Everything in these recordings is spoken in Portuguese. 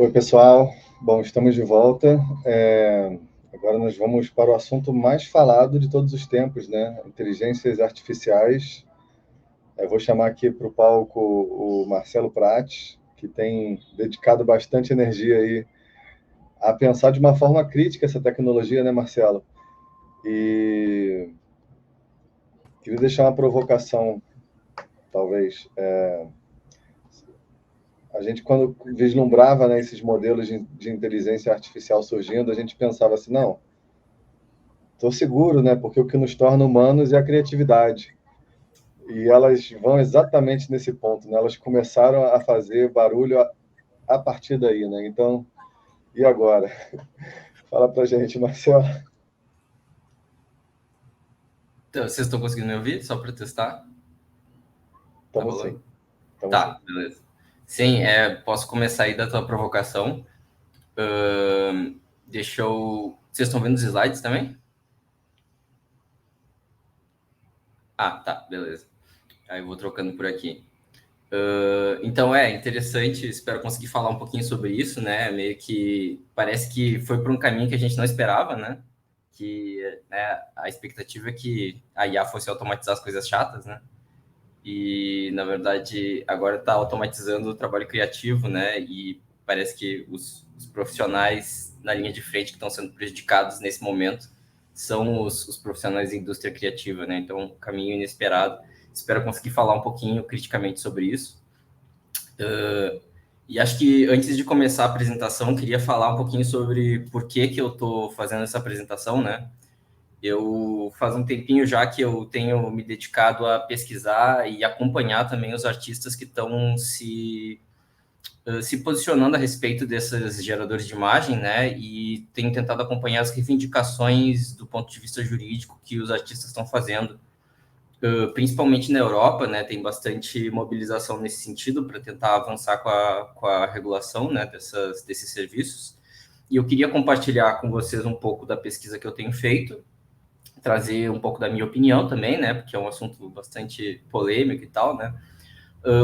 Oi, pessoal. Bom, estamos de volta. Agora nós vamos para o assunto mais falado de todos os tempos, né? Inteligências artificiais. Eu vou chamar aqui para o palco o Marcelo Prates, que tem dedicado bastante energia aí a pensar de uma forma crítica essa tecnologia, né, Marcelo? E queria deixar uma provocação, talvez. A gente, quando vislumbrava, né, esses modelos de inteligência artificial surgindo, a gente pensava assim, não, estou seguro, né? Porque o que nos torna humanos é a criatividade. E elas vão exatamente nesse ponto, né? Elas começaram a fazer barulho a partir daí, né? Então, e agora? Fala pra gente, Marcelo. Então, vocês estão conseguindo me ouvir? Só para testar? Tá Estamos sim, rolando? estamos sim. Tá, beleza. Sim, posso começar aí da tua provocação. Deixa eu. Vocês estão vendo os slides também? Ah, tá, beleza. Aí eu vou trocando por aqui. Então é interessante, espero conseguir falar um pouquinho sobre isso, né? Meio que parece que foi por um caminho que a gente não esperava, né? Que né, a expectativa é que a IA fosse automatizar as coisas chatas, né? E, na verdade, agora está automatizando o trabalho criativo, né? E parece que os profissionais na linha de frente que estão sendo prejudicados nesse momento são os profissionais da indústria criativa, né? Então, um caminho inesperado. Espero conseguir falar um pouquinho criticamente sobre isso. E acho que antes de começar a apresentação, queria falar um pouquinho sobre por que eu estou fazendo essa apresentação, né? Eu faz um tempinho já que eu tenho me dedicado a pesquisar e acompanhar também os artistas que estão se posicionando a respeito desses geradores de imagem, né? E tenho tentado acompanhar as reivindicações do ponto de vista jurídico que os artistas estão fazendo, principalmente na Europa, né? Tem bastante mobilização nesse sentido para tentar avançar com a regulação, né? Desses serviços. E eu queria compartilhar com vocês um pouco da pesquisa que eu tenho feito, trazer um pouco da minha opinião também, né? Porque é um assunto bastante polêmico e tal, né?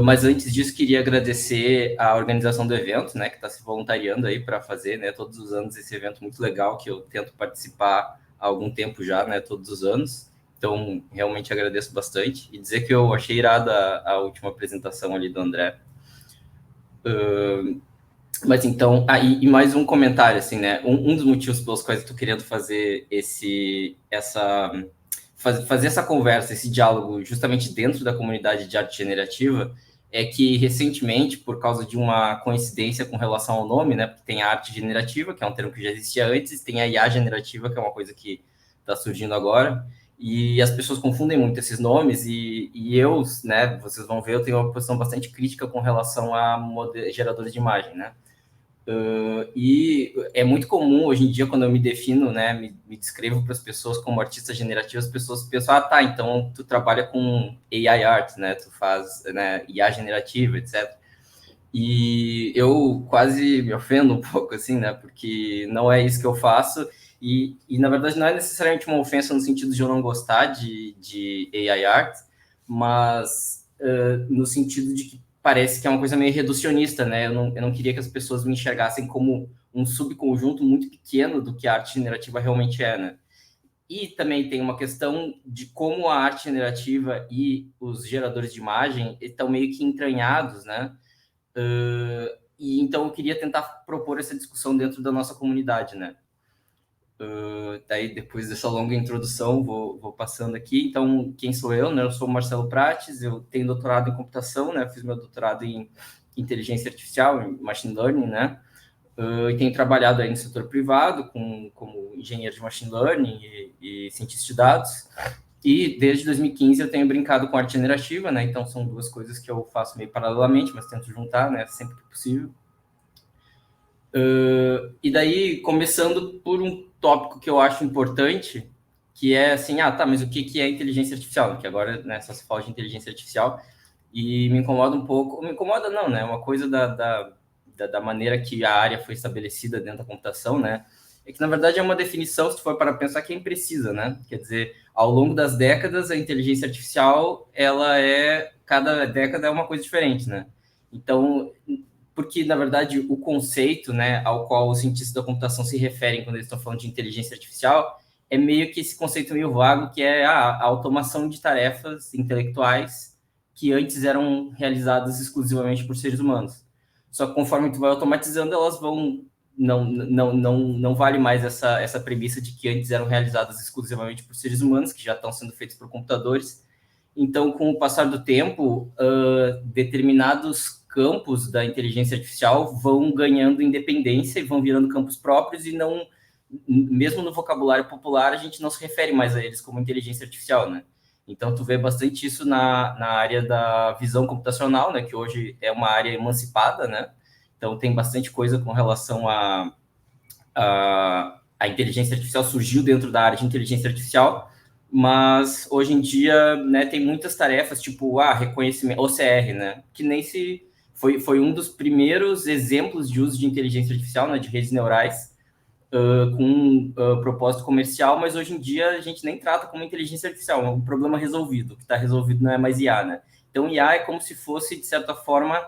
Mas antes disso, queria agradecer a organização do evento, né? Que está se voluntariando aí para fazer, né? Todos os anos esse evento muito legal que eu tento participar há algum tempo já, né? Todos os anos. Então, realmente agradeço bastante. E dizer que eu achei irada a última apresentação ali do André. Mas então, e mais um comentário, assim, né? Um dos motivos pelos quais eu estou querendo fazer fazer essa conversa, esse diálogo, justamente dentro da comunidade de arte generativa, é que recentemente, por causa de uma coincidência com relação ao nome, né? Porque tem a arte generativa, que é um termo que já existia antes, tem a IA generativa, que é uma coisa que está surgindo agora, e as pessoas confundem muito esses nomes, e eu, né, vocês vão ver, eu tenho uma posição bastante crítica com relação a geradores de imagem, né? E é muito comum hoje em dia, quando eu me defino, né, me descrevo para as pessoas como artista generativo, as pessoas pensam, ah, tá, então tu trabalha com AI art, né, tu faz, né, IA generativa, etc. E eu quase me ofendo um pouco, assim, né, porque não é isso que eu faço, na verdade não é necessariamente uma ofensa no sentido de eu não gostar de AI art, mas no sentido de que parece que é uma coisa meio reducionista, né? Eu não queria que as pessoas me enxergassem como um subconjunto muito pequeno do que a arte generativa realmente é, né? E também tem uma questão de como a arte generativa e os geradores de imagem estão meio que entranhados, né? E então eu queria tentar propor essa discussão dentro da nossa comunidade, né? Daí, depois dessa longa introdução, vou passando aqui. Então, quem sou eu? Né? Eu sou o Marcelo Prates, eu tenho doutorado em computação, né? Fiz meu doutorado em inteligência artificial, em machine learning, né? E tenho trabalhado aí no setor privado como engenheiro de machine learning e cientista de dados. E desde 2015 eu tenho brincado com arte generativa, né? Então, são duas coisas que eu faço meio paralelamente, mas tento juntar, né? Sempre que possível. E daí, começando por um tópico que eu acho importante, que é assim, ah, tá, mas o que é inteligência artificial? Que agora, né, só se fala de inteligência artificial, e me incomoda um pouco, me incomoda não, né, uma coisa da maneira que a área foi estabelecida dentro da computação, né, é que, na verdade, é uma definição, se tu for para pensar, que é imprecisa, né, quer dizer, ao longo das décadas, a inteligência artificial, cada década é uma coisa diferente, né, então porque, na verdade, o conceito, né, ao qual os cientistas da computação se referem quando eles estão falando de inteligência artificial é meio que esse conceito meio vago, que é a automação de tarefas intelectuais que antes eram realizadas exclusivamente por seres humanos. Só que conforme tu vai automatizando, elas vão... Não vale mais essa premissa de que antes eram realizadas exclusivamente por seres humanos, que já estão sendo feitas por computadores. Então, com o passar do tempo, determinados campos da inteligência artificial vão ganhando independência e vão virando campos próprios e não, mesmo no vocabulário popular, a gente não se refere mais a eles como inteligência artificial, né? Então, tu vê bastante isso na área da visão computacional, né? Que hoje é uma área emancipada, né? Então, tem bastante coisa com relação a inteligência artificial surgiu dentro da área de inteligência artificial, mas hoje em dia, né, tem muitas tarefas, tipo, reconhecimento, OCR, né? Que nem se... Foi um dos primeiros exemplos de uso de inteligência artificial, né, de redes neurais, com propósito comercial, mas hoje em dia a gente nem trata como inteligência artificial, é um problema resolvido. O que está resolvido não é mais IA, né? Então, IA é como se fosse, de certa forma,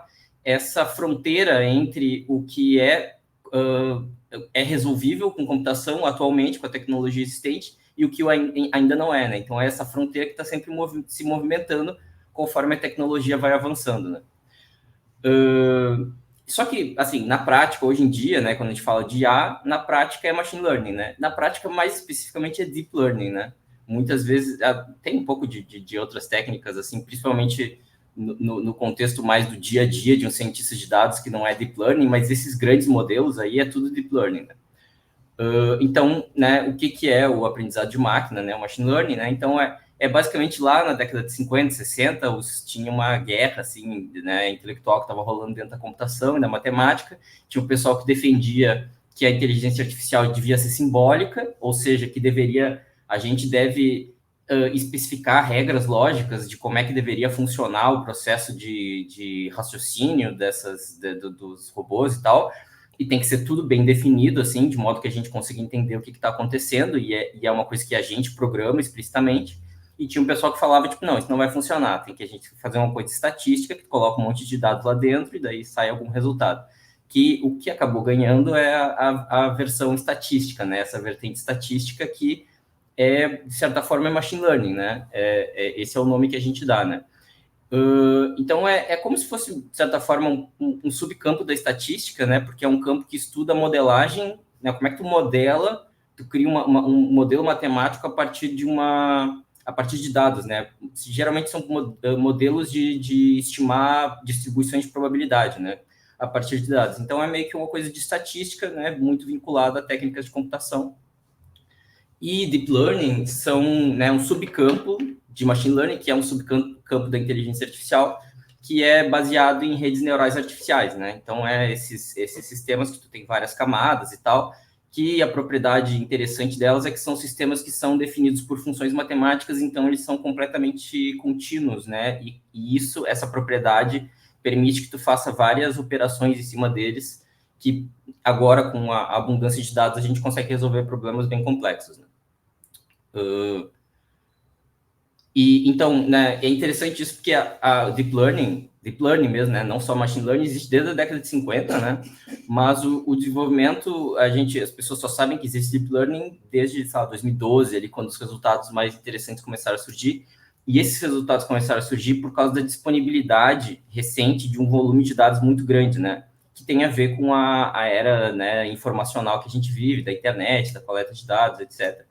essa fronteira entre o que é resolvível com computação atualmente, com a tecnologia existente, e o que ainda não é, né? Então, é essa fronteira que está sempre se movimentando conforme a tecnologia vai avançando, né? Só que, assim, na prática, hoje em dia, né, quando a gente fala de IA, na prática é machine learning, né? Na prática, mais especificamente, é deep learning, né? Muitas vezes, tem um pouco de outras técnicas, assim, principalmente no contexto mais do dia a dia de um cientista de dados, que não é deep learning, mas esses grandes modelos aí é tudo deep learning, né? Então, né, o que é o aprendizado de máquina, né, o machine learning, né? Então, basicamente lá na década de 50, 60, tinha uma guerra, assim, né, intelectual que estava rolando dentro da computação e da matemática. Tinha o pessoal que defendia que a inteligência artificial devia ser simbólica, ou seja, que a gente deve especificar regras lógicas de como é que deveria funcionar o processo de raciocínio dos robôs e tal, e tem que ser tudo bem definido, assim, de modo que a gente consiga entender o que está acontecendo, e é uma coisa que a gente programa explicitamente. E tinha um pessoal que falava, tipo, não, isso não vai funcionar, tem que a gente fazer uma coisa estatística, que coloca um monte de dados lá dentro, e daí sai algum resultado. Que o que acabou ganhando é a versão estatística, né? Essa vertente estatística que de certa forma, é machine learning, né? Esse é o nome que a gente dá, né? Então, é como se fosse, de certa forma, um subcampo da estatística, né? Porque é um campo que estuda a modelagem, né? Como é que tu modela, tu cria um modelo matemático a partir de dados, né? Geralmente são modelos de estimar distribuições de probabilidade, né? A partir de dados. Então, é meio que uma coisa de estatística, né? Muito vinculada a técnicas de computação. E Deep Learning são, né, um subcampo de Machine Learning, que é um subcampo da inteligência artificial, que é baseado em redes neurais artificiais, né? Então, esses sistemas que tu tem várias camadas e tal, que a propriedade interessante delas é que são sistemas que são definidos por funções matemáticas, então eles são completamente contínuos, né? E essa propriedade permite que tu faça várias operações em cima deles, que agora, com a abundância de dados, a gente consegue resolver problemas bem complexos, né? E então, né, é interessante isso porque a deep learning mesmo, né, não só machine learning, existe desde a década de 50, né, mas o desenvolvimento, as pessoas só sabem que existe deep learning desde, sei lá, 2012, ali, quando os resultados mais interessantes começaram a surgir, e esses resultados começaram a surgir por causa da disponibilidade recente de um volume de dados muito grande, né, que tem a ver com a era, né, informacional que a gente vive, da internet, da coleta de dados, etc.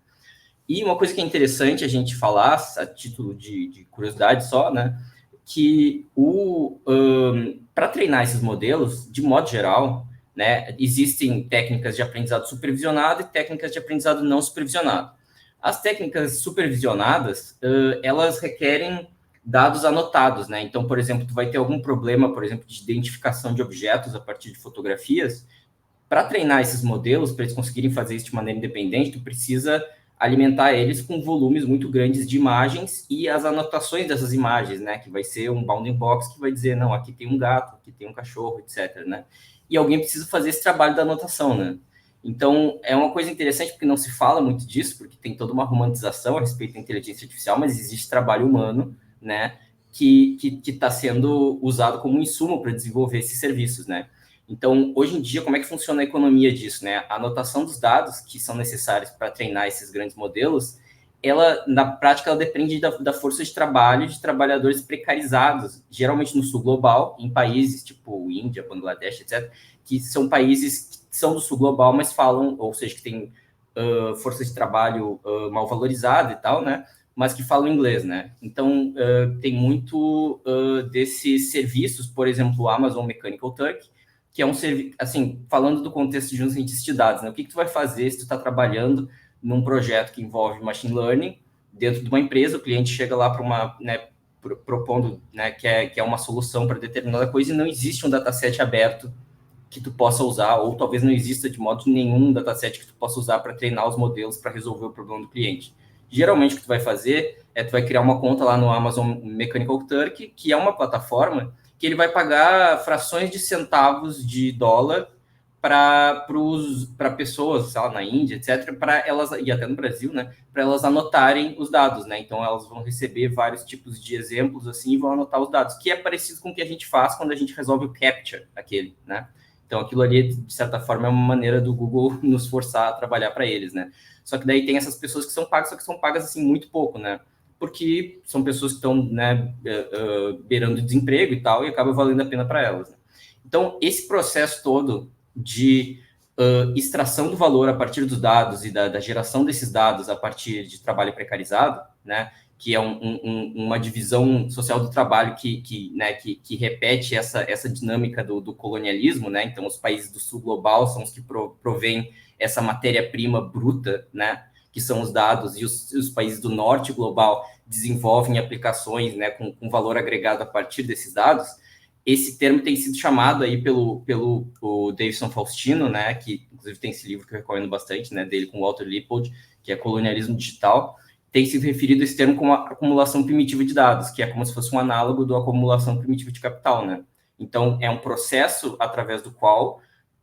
E uma coisa que é interessante a gente falar, a título de curiosidade só, né, que para treinar esses modelos, de modo geral, né, existem técnicas de aprendizado supervisionado e técnicas de aprendizado não supervisionado. As técnicas supervisionadas, elas requerem dados anotados, né? Então, por exemplo, tu vai ter algum problema, por exemplo, de identificação de objetos a partir de fotografias. Para treinar esses modelos, para eles conseguirem fazer isso de maneira independente, tu precisa alimentar eles com volumes muito grandes de imagens e as anotações dessas imagens, né? Que vai ser um bounding box que vai dizer, não, aqui tem um gato, aqui tem um cachorro, etc, né? E alguém precisa fazer esse trabalho da anotação, né? Então, é uma coisa interessante porque não se fala muito disso, porque tem toda uma romantização a respeito da inteligência artificial, mas existe trabalho humano, né? Que está sendo usado como insumo para desenvolver esses serviços, né? Então, hoje em dia, como é que funciona a economia disso, né? A anotação dos dados que são necessários para treinar esses grandes modelos, ela, na prática, ela depende da força de trabalho de trabalhadores precarizados, geralmente no sul global, em países tipo Índia, Bangladesh, etc., que são países que são do sul global, mas falam, ou seja, que tem força de trabalho mal valorizada e tal, né? Mas que falam inglês, né? Então, tem muito desses serviços, por exemplo, o Amazon Mechanical Turk, que é um serviço, assim, falando do contexto de um cientista de dados, né? O que tu vai fazer se tu está trabalhando num projeto que envolve machine learning dentro de uma empresa, o cliente chega lá para uma, né, propondo, né, que é uma solução para determinada coisa e não existe um dataset aberto que tu possa usar, ou talvez não exista de modo nenhum dataset que tu possa usar para treinar os modelos para resolver o problema do cliente. Geralmente o que tu vai fazer é tu vai criar uma conta lá no Amazon Mechanical Turk, que é uma plataforma que ele vai pagar frações de centavos de dólar para pessoas, sei lá, na Índia, etc., para elas, e até no Brasil, né, para elas anotarem os dados, né? Então elas vão receber vários tipos de exemplos assim e vão anotar os dados, que é parecido com o que a gente faz quando a gente resolve o CAPTCHA, aquele, né? Então aquilo ali, de certa forma, é uma maneira do Google nos forçar a trabalhar para eles, né? Só que daí tem essas pessoas que são pagas, só que são pagas assim muito pouco, né? Porque são pessoas que estão, né, beirando desemprego e tal, e acaba valendo a pena para elas, né? Então, esse processo todo de extração do valor a partir dos dados e da geração desses dados a partir de trabalho precarizado, né, que é uma divisão social do trabalho que repete essa dinâmica do colonialismo, né? Então, os países do sul global são os que provêm essa matéria-prima bruta, né? Que são os dados, e os países do norte global desenvolvem aplicações, né, com valor agregado a partir desses dados. Esse termo tem sido chamado aí pelo o Davidson Faustino, né, que inclusive tem esse livro que eu recomendo bastante, né, dele com o Walter Lippold, que é Colonialismo Digital, tem sido referido esse termo como acumulação primitiva de dados, que é como se fosse um análogo da acumulação primitiva de capital, né? Então, é um processo através do qual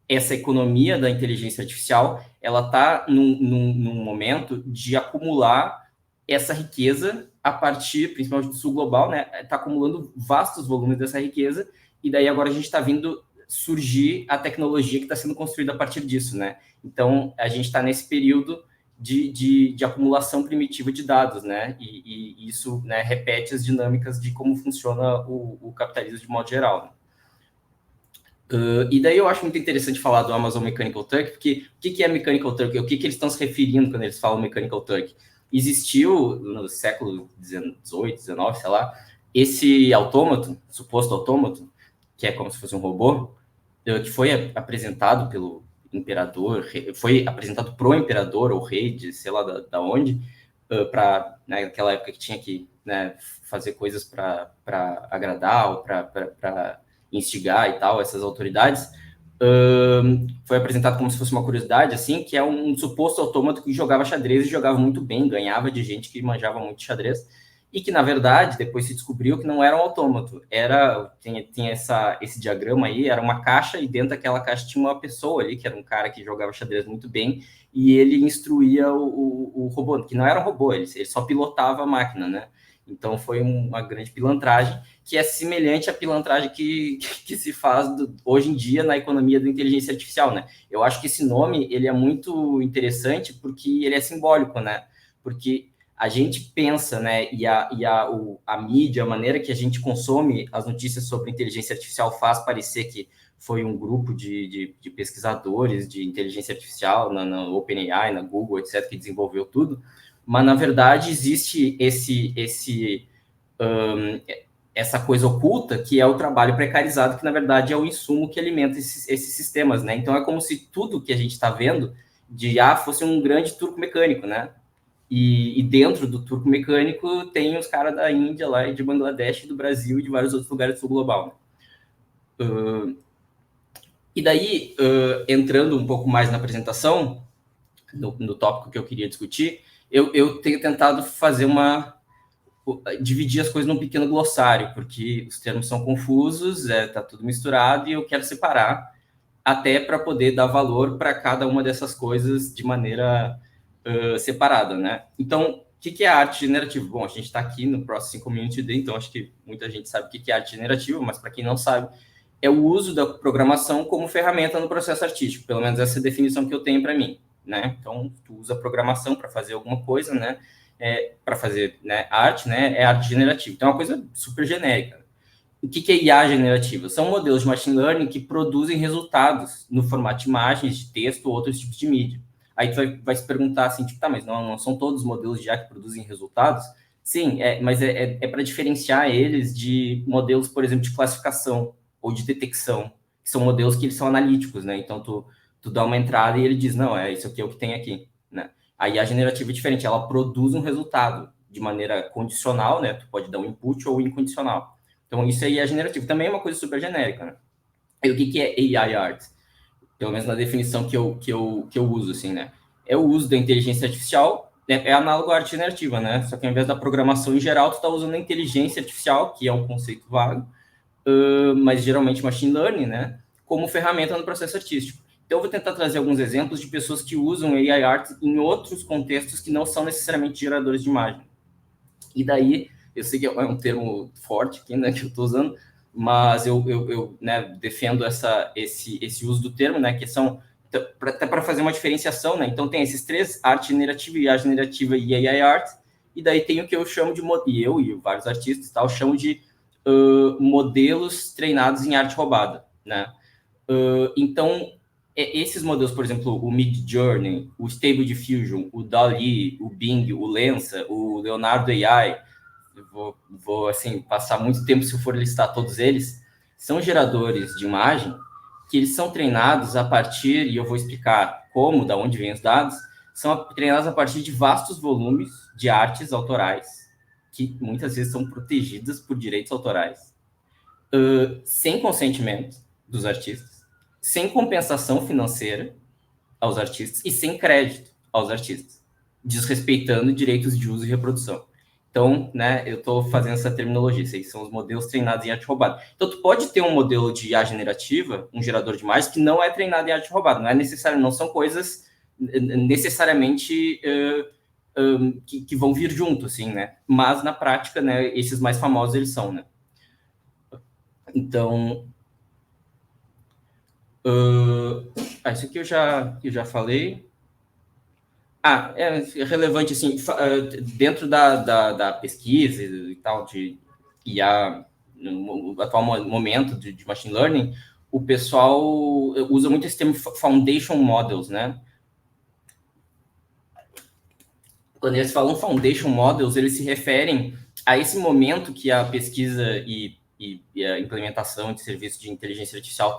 essa economia da inteligência artificial, ela está num momento de acumular essa riqueza a partir, principalmente do sul global, né? Está acumulando vastos volumes dessa riqueza, e daí agora a gente está vendo surgir a tecnologia que está sendo construída a partir disso, né? Então, a gente está nesse período de acumulação primitiva de dados, né? E isso, né, repete as dinâmicas de como funciona o capitalismo de modo geral, né? E daí eu acho muito interessante falar do Amazon Mechanical Turk, porque o que é Mechanical Turk? O que eles estão se referindo quando eles falam Mechanical Turk? Existiu no século XVIII, XIX, sei lá, esse autômato, suposto autômato, que é como se fosse um robô, que foi apresentado pelo imperador, foi apresentado pro imperador ou rei de sei lá da onde, para naquela época que tinha que, né, fazer coisas para agradar ou para instigar e tal essas autoridades. Foi apresentado como se fosse uma curiosidade, assim, que é um suposto autômato que jogava xadrez e jogava muito bem, ganhava de gente que manjava muito xadrez, e que, na verdade, depois se descobriu que não era um autômato, tinha esse diagrama aí, era uma caixa, e dentro daquela caixa tinha uma pessoa ali, que era um cara que jogava xadrez muito bem, e ele instruía o robô, que não era um robô, ele só pilotava a máquina, né? Então foi uma grande pilantragem, que é semelhante à pilantragem que se faz hoje em dia na economia da inteligência artificial, né? Eu acho que esse nome, ele é muito interessante porque ele é simbólico, né? Porque a gente pensa, né, e a mídia, a maneira que a gente consome as notícias sobre inteligência artificial faz parecer que foi um grupo de pesquisadores de inteligência artificial na OpenAI, na Google, etc., que desenvolveu tudo, mas, na verdade, existe essa coisa oculta, que é o trabalho precarizado, que, na verdade, é o insumo que alimenta esses sistemas, né? Então, é como se tudo que a gente está vendo de IA fosse um grande turco mecânico, né? E dentro do turco mecânico tem os caras da Índia lá, e de Bangladesh, do Brasil e de vários outros lugares do sul global. E daí, entrando um pouco mais na apresentação, no tópico que eu queria discutir, eu tenho tentado dividir as coisas num pequeno glossário, porque os termos são confusos, tá tudo misturado, e eu quero separar, até para poder dar valor para cada uma dessas coisas de maneira separada, né? Então, o que é a arte generativa? Bom, a gente está aqui no Processing Community Day, então acho que muita gente sabe o que é arte generativa, mas para quem não sabe, é o uso da programação como ferramenta no processo artístico, pelo menos essa é a definição que eu tenho para mim, né? Então, tu usa a programação para fazer alguma coisa, né? Para fazer, né, arte, né? É arte generativa. Então, é uma coisa super genérica. O que é IA generativa? São modelos de machine learning que produzem resultados no formato de imagens, de texto ou outros tipos de mídia. Aí tu vai se perguntar assim, tipo, tá, mas não são todos os modelos de IA que produzem resultados? Sim, mas é para diferenciar eles de modelos, por exemplo, de classificação ou de detecção, que são modelos que eles são analíticos, né? Então, tu dá uma entrada e ele diz, não, isso aqui é o que tem aqui, né? A IA generativa é diferente, ela produz um resultado de maneira condicional, né? Tu pode dar um input ou incondicional. Então, isso aí é generativo. Também é uma coisa super genérica, né? E o que é AI art? Pelo menos na definição que eu uso, assim, né? É o uso da inteligência artificial, né? É análogo à arte generativa, né? Só que ao invés da programação em geral, tu está usando a inteligência artificial, que é um conceito vago, mas geralmente machine learning, né? Como ferramenta no processo artístico. Então, eu vou tentar trazer alguns exemplos de pessoas que usam AI art em outros contextos que não são necessariamente geradores de imagem. E daí, eu sei que é um termo forte aqui, né, que eu estou usando, mas eu né, defendo esse uso do termo, né, que são até para fazer uma diferenciação, né? Então tem esses três: arte generativa, IA generativa e AI art. E daí tem o que eu chamo de, e eu e vários artistas tal chamo de modelos treinados em arte roubada, né? Então esses modelos, por exemplo, o Midjourney, o Stable Diffusion, o DALL-E, o Bing, o Lensa, o Leonardo AI, vou assim, passar muito tempo se eu for listar todos eles, são geradores de imagem que eles são treinados a partir, e eu vou explicar como, da onde vêm os dados, são treinados a partir de vastos volumes de artes autorais, que muitas vezes são protegidas por direitos autorais, sem consentimento dos artistas, sem compensação financeira aos artistas e sem crédito aos artistas, desrespeitando direitos de uso e reprodução. Então, né, eu estou fazendo essa terminologia, esses são os modelos treinados em arte roubada. Então, tu pode ter um modelo de IA generativa, um gerador de imagens, que não é treinado em arte roubada, não é necessário, não são coisas necessariamente que vão vir junto, assim, né? Mas, na prática, né, esses mais famosos, eles são, né? Então, isso aqui eu já falei. É relevante, assim, dentro da pesquisa e tal, de IA, no atual momento de machine learning, o pessoal usa muito esse termo foundation models, né? Quando eles falam foundation models, eles se referem a esse momento que a pesquisa e a implementação de serviços de inteligência artificial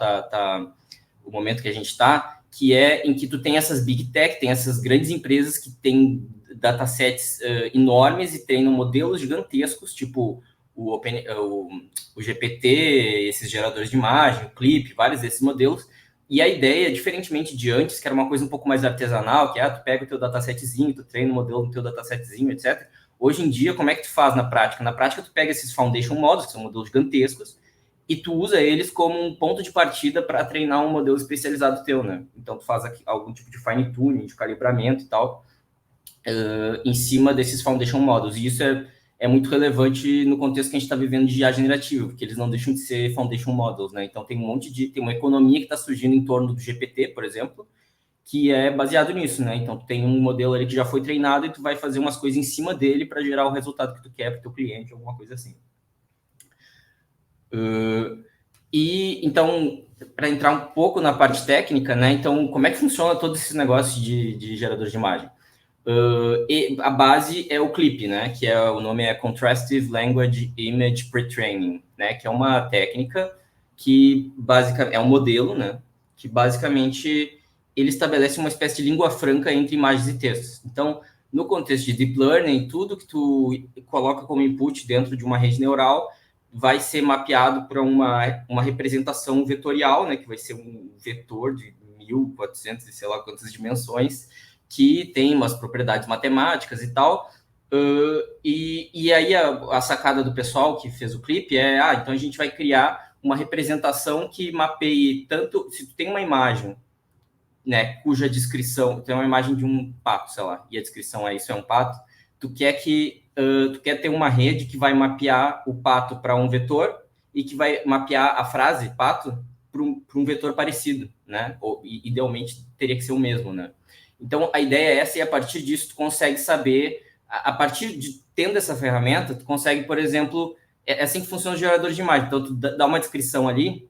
o momento que a gente está, que é em que tu tem essas big tech, tem essas grandes empresas que têm datasets enormes e treinam modelos gigantescos, tipo o GPT, esses geradores de imagem, o Clip, vários desses modelos. E a ideia, diferentemente de antes, que era uma coisa um pouco mais artesanal, que tu pega o teu datasetzinho, tu treina o modelo no teu datasetzinho, etc. Hoje em dia, como é que tu faz na prática? Na prática, tu pega esses foundation models, que são modelos gigantescos, e tu usa eles como um ponto de partida para treinar um modelo especializado teu, né? Então, tu faz aqui algum tipo de fine tuning, de calibramento e tal, em cima desses foundation models. E isso é muito relevante no contexto que a gente está vivendo de IA generativa, porque eles não deixam de ser foundation models, né? Então, tem uma economia que está surgindo em torno do GPT, por exemplo, que é baseado nisso, né? Então, tu tem um modelo ali que já foi treinado e tu vai fazer umas coisas em cima dele para gerar o resultado que tu quer para o teu cliente, alguma coisa assim. E então, para entrar um pouco na parte técnica, né? Então, como é que funciona todo esse negócio de gerador de imagem? E a base é o CLIP, né? Que o nome é Contrastive Language Image Pre-Training, né? Que é uma técnica que basicamente é um modelo, né? Que basicamente ele estabelece uma espécie de língua franca entre imagens e textos. Então, no contexto de deep learning, tudo que tu coloca como input dentro de uma rede neural vai ser mapeado para uma representação vetorial, né, que vai ser um vetor de 1.400 e sei lá quantas dimensões, que tem umas propriedades matemáticas e tal. E aí a sacada do pessoal que fez o clipe então a gente vai criar uma representação que mapeie tanto, se tu tem uma imagem, né, cuja descrição, tem uma imagem de um pato, sei lá, e a descrição isso é um pato, tu quer ter uma rede que vai mapear o pato para um vetor e que vai mapear a frase pato para um vetor parecido, né? Ou, idealmente teria que ser o mesmo, né? Então a ideia é essa, e a partir disso tu consegue saber, a partir de tendo essa ferramenta, tu consegue, por exemplo, é assim que funciona o gerador de imagem. Então tu dá uma descrição ali,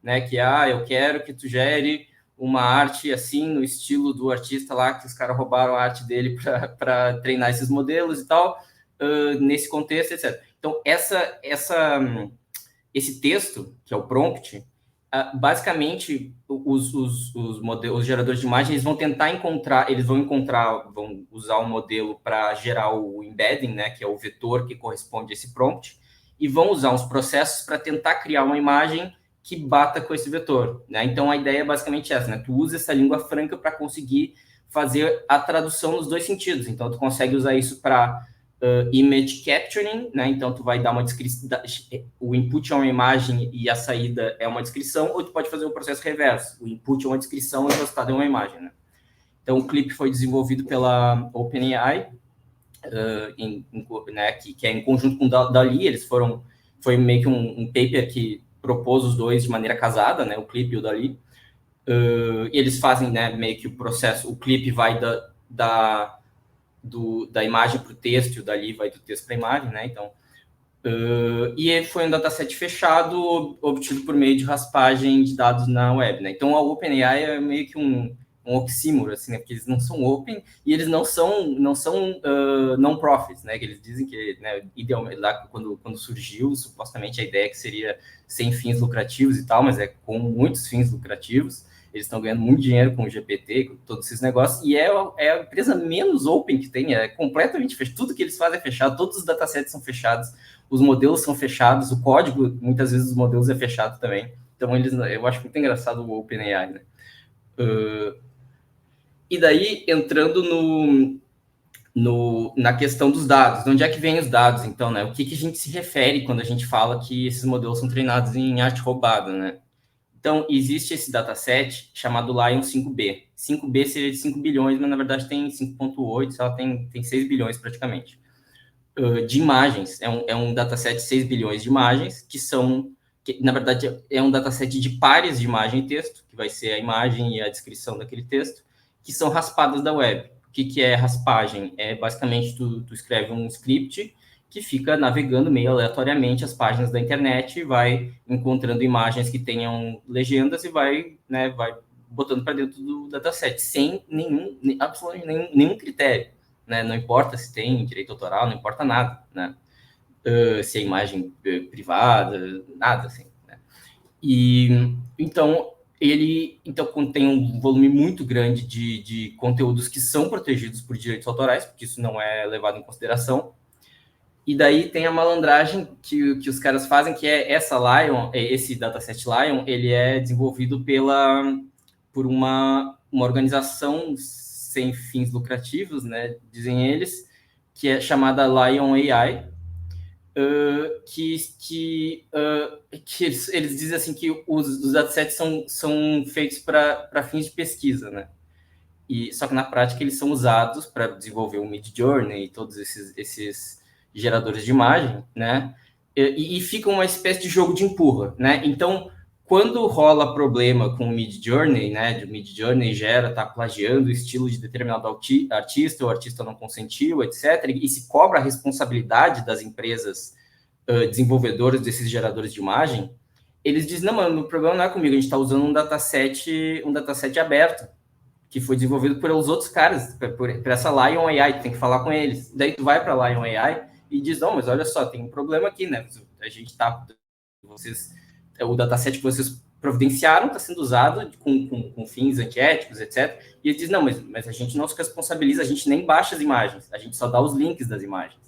né? Que eu quero que tu gere uma arte assim, no estilo do artista lá, que os caras roubaram a arte dele para treinar esses modelos e tal, nesse contexto, etc. Então, esse texto, que é o prompt, basicamente, os geradores de imagem, eles vão tentar encontrar, vão usar o modelo para gerar o embedding, né, que é o vetor que corresponde a esse prompt, e vão usar uns processos para tentar criar uma imagem que bata com esse vetor, né? Então, a ideia é basicamente essa, né? Tu usa essa língua franca para conseguir fazer a tradução nos dois sentidos. Então, tu consegue usar isso para image capturing, né? Então, tu vai dar uma descrição, o input é uma imagem e a saída é uma descrição, ou tu pode fazer o processo reverso. O input é uma descrição e o resultado é uma imagem, né? Então, o clipe foi desenvolvido pela OpenAI, né, que é em conjunto com o DALL-E. Foi meio que um paper que propôs os dois de maneira casada, né, o clipe e o DALL-E. Eles fazem, né, meio que o processo, o clipe vai da imagem para o texto, e o DALL-E vai do texto para a imagem, né, então... e foi um dataset fechado, obtido por meio de raspagem de dados na web, né? Então, a OpenAI é meio que um oxímoro, assim, né? Porque eles não são open e eles não são non-profits, né? Que eles dizem que, né, idealmente, lá quando surgiu, supostamente a ideia é que seria sem fins lucrativos e tal, mas é com muitos fins lucrativos. Eles estão ganhando muito dinheiro com o GPT, com todos esses negócios, e é a empresa menos open que tem, é completamente fechado. Tudo que eles fazem é fechado, todos os datasets são fechados, os modelos são fechados, o código, muitas vezes, dos modelos é fechado também. Então, eu acho muito engraçado o OpenAI, né? E daí, entrando na questão dos dados, de onde é que vem os dados, então, né? O que a gente se refere quando a gente fala que esses modelos são treinados em arte roubada, né? Então, existe esse dataset chamado Lion 5B. 5B seria de 5 bilhões, mas na verdade tem 5,8, só tem 6 bilhões praticamente. De imagens. É um dataset de 6 bilhões de imagens, que na verdade é um dataset de pares de imagem e texto, que vai ser a imagem e a descrição daquele texto, que são raspadas da web. O que é raspagem? É basicamente tu escreve um script que fica navegando meio aleatoriamente as páginas da internet, vai encontrando imagens que tenham legendas e vai botando para dentro do dataset, sem absolutamente nenhum critério, né? Não importa se tem direito autoral, não importa nada, né? Se é imagem privada, nada assim, né? E então contém um volume muito grande de conteúdos que são protegidos por direitos autorais, porque isso não é levado em consideração. E daí tem a malandragem que os caras fazem, que é esse dataset Lion, ele é desenvolvido por uma organização sem fins lucrativos, né, dizem eles, que é chamada Lion AI, que eles dizem assim que os datasets são feitos para fins de pesquisa, né? Só que na prática eles são usados para desenvolver o Midjourney e todos esses geradores de imagem, né? E fica uma espécie de jogo de empurra, né? Então, quando rola problema com o Midjourney, né? O Midjourney tá plagiando o estilo de determinado artista, o artista não consentiu, etc. E se cobra a responsabilidade das empresas desenvolvedoras desses geradores de imagem, eles dizem, não, mano, o problema não é comigo, a gente está usando um dataset aberto, que foi desenvolvido por os outros caras, por essa Lion AI, tu tem que falar com eles. Daí tu vai para a Lion AI e diz, não, mas olha só, tem um problema aqui, né? A gente o dataset que vocês providenciaram está sendo usado com fins antiéticos, etc. E ele diz, não, mas a gente não se responsabiliza, a gente nem baixa as imagens, a gente só dá os links das imagens.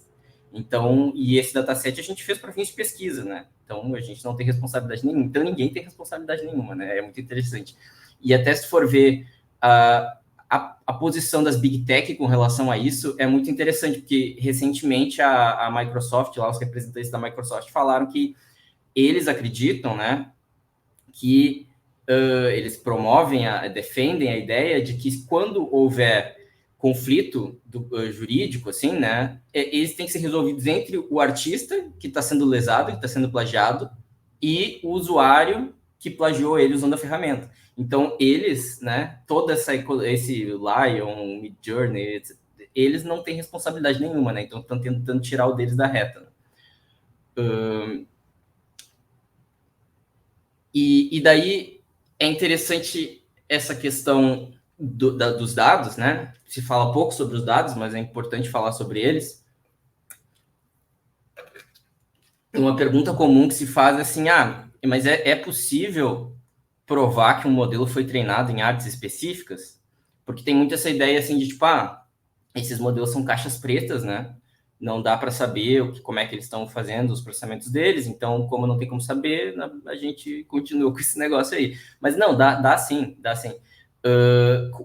Então, e esse dataset a gente fez para fins de pesquisa, né? Então, a gente não tem responsabilidade nenhuma. Então, ninguém tem responsabilidade nenhuma, né? É muito interessante. E até se for ver a posição das Big Tech com relação a isso é muito interessante, porque recentemente a Microsoft, lá os representantes da Microsoft falaram que eles acreditam, né, que eles defendem a ideia de que quando houver conflito jurídico, assim, né, eles têm que ser resolvidos entre o artista que está sendo lesado, que está sendo plagiado, e o usuário que plagiou ele usando a ferramenta. Então, eles, né, esse Lion, Midjourney, eles não têm responsabilidade nenhuma, né? Então, estão tentando tirar o deles da reta. E daí é interessante essa questão dos dados, né? Se fala pouco sobre os dados, mas é importante falar sobre eles. Uma pergunta comum que se faz é assim, mas é possível provar que um modelo foi treinado em artes específicas? Porque tem muito essa ideia assim de tipo, esses modelos são caixas pretas, né? Não dá para saber como é que eles estão fazendo os processamentos deles, então, como não tem como saber, a gente continua com esse negócio aí. Mas não, dá sim, dá sim.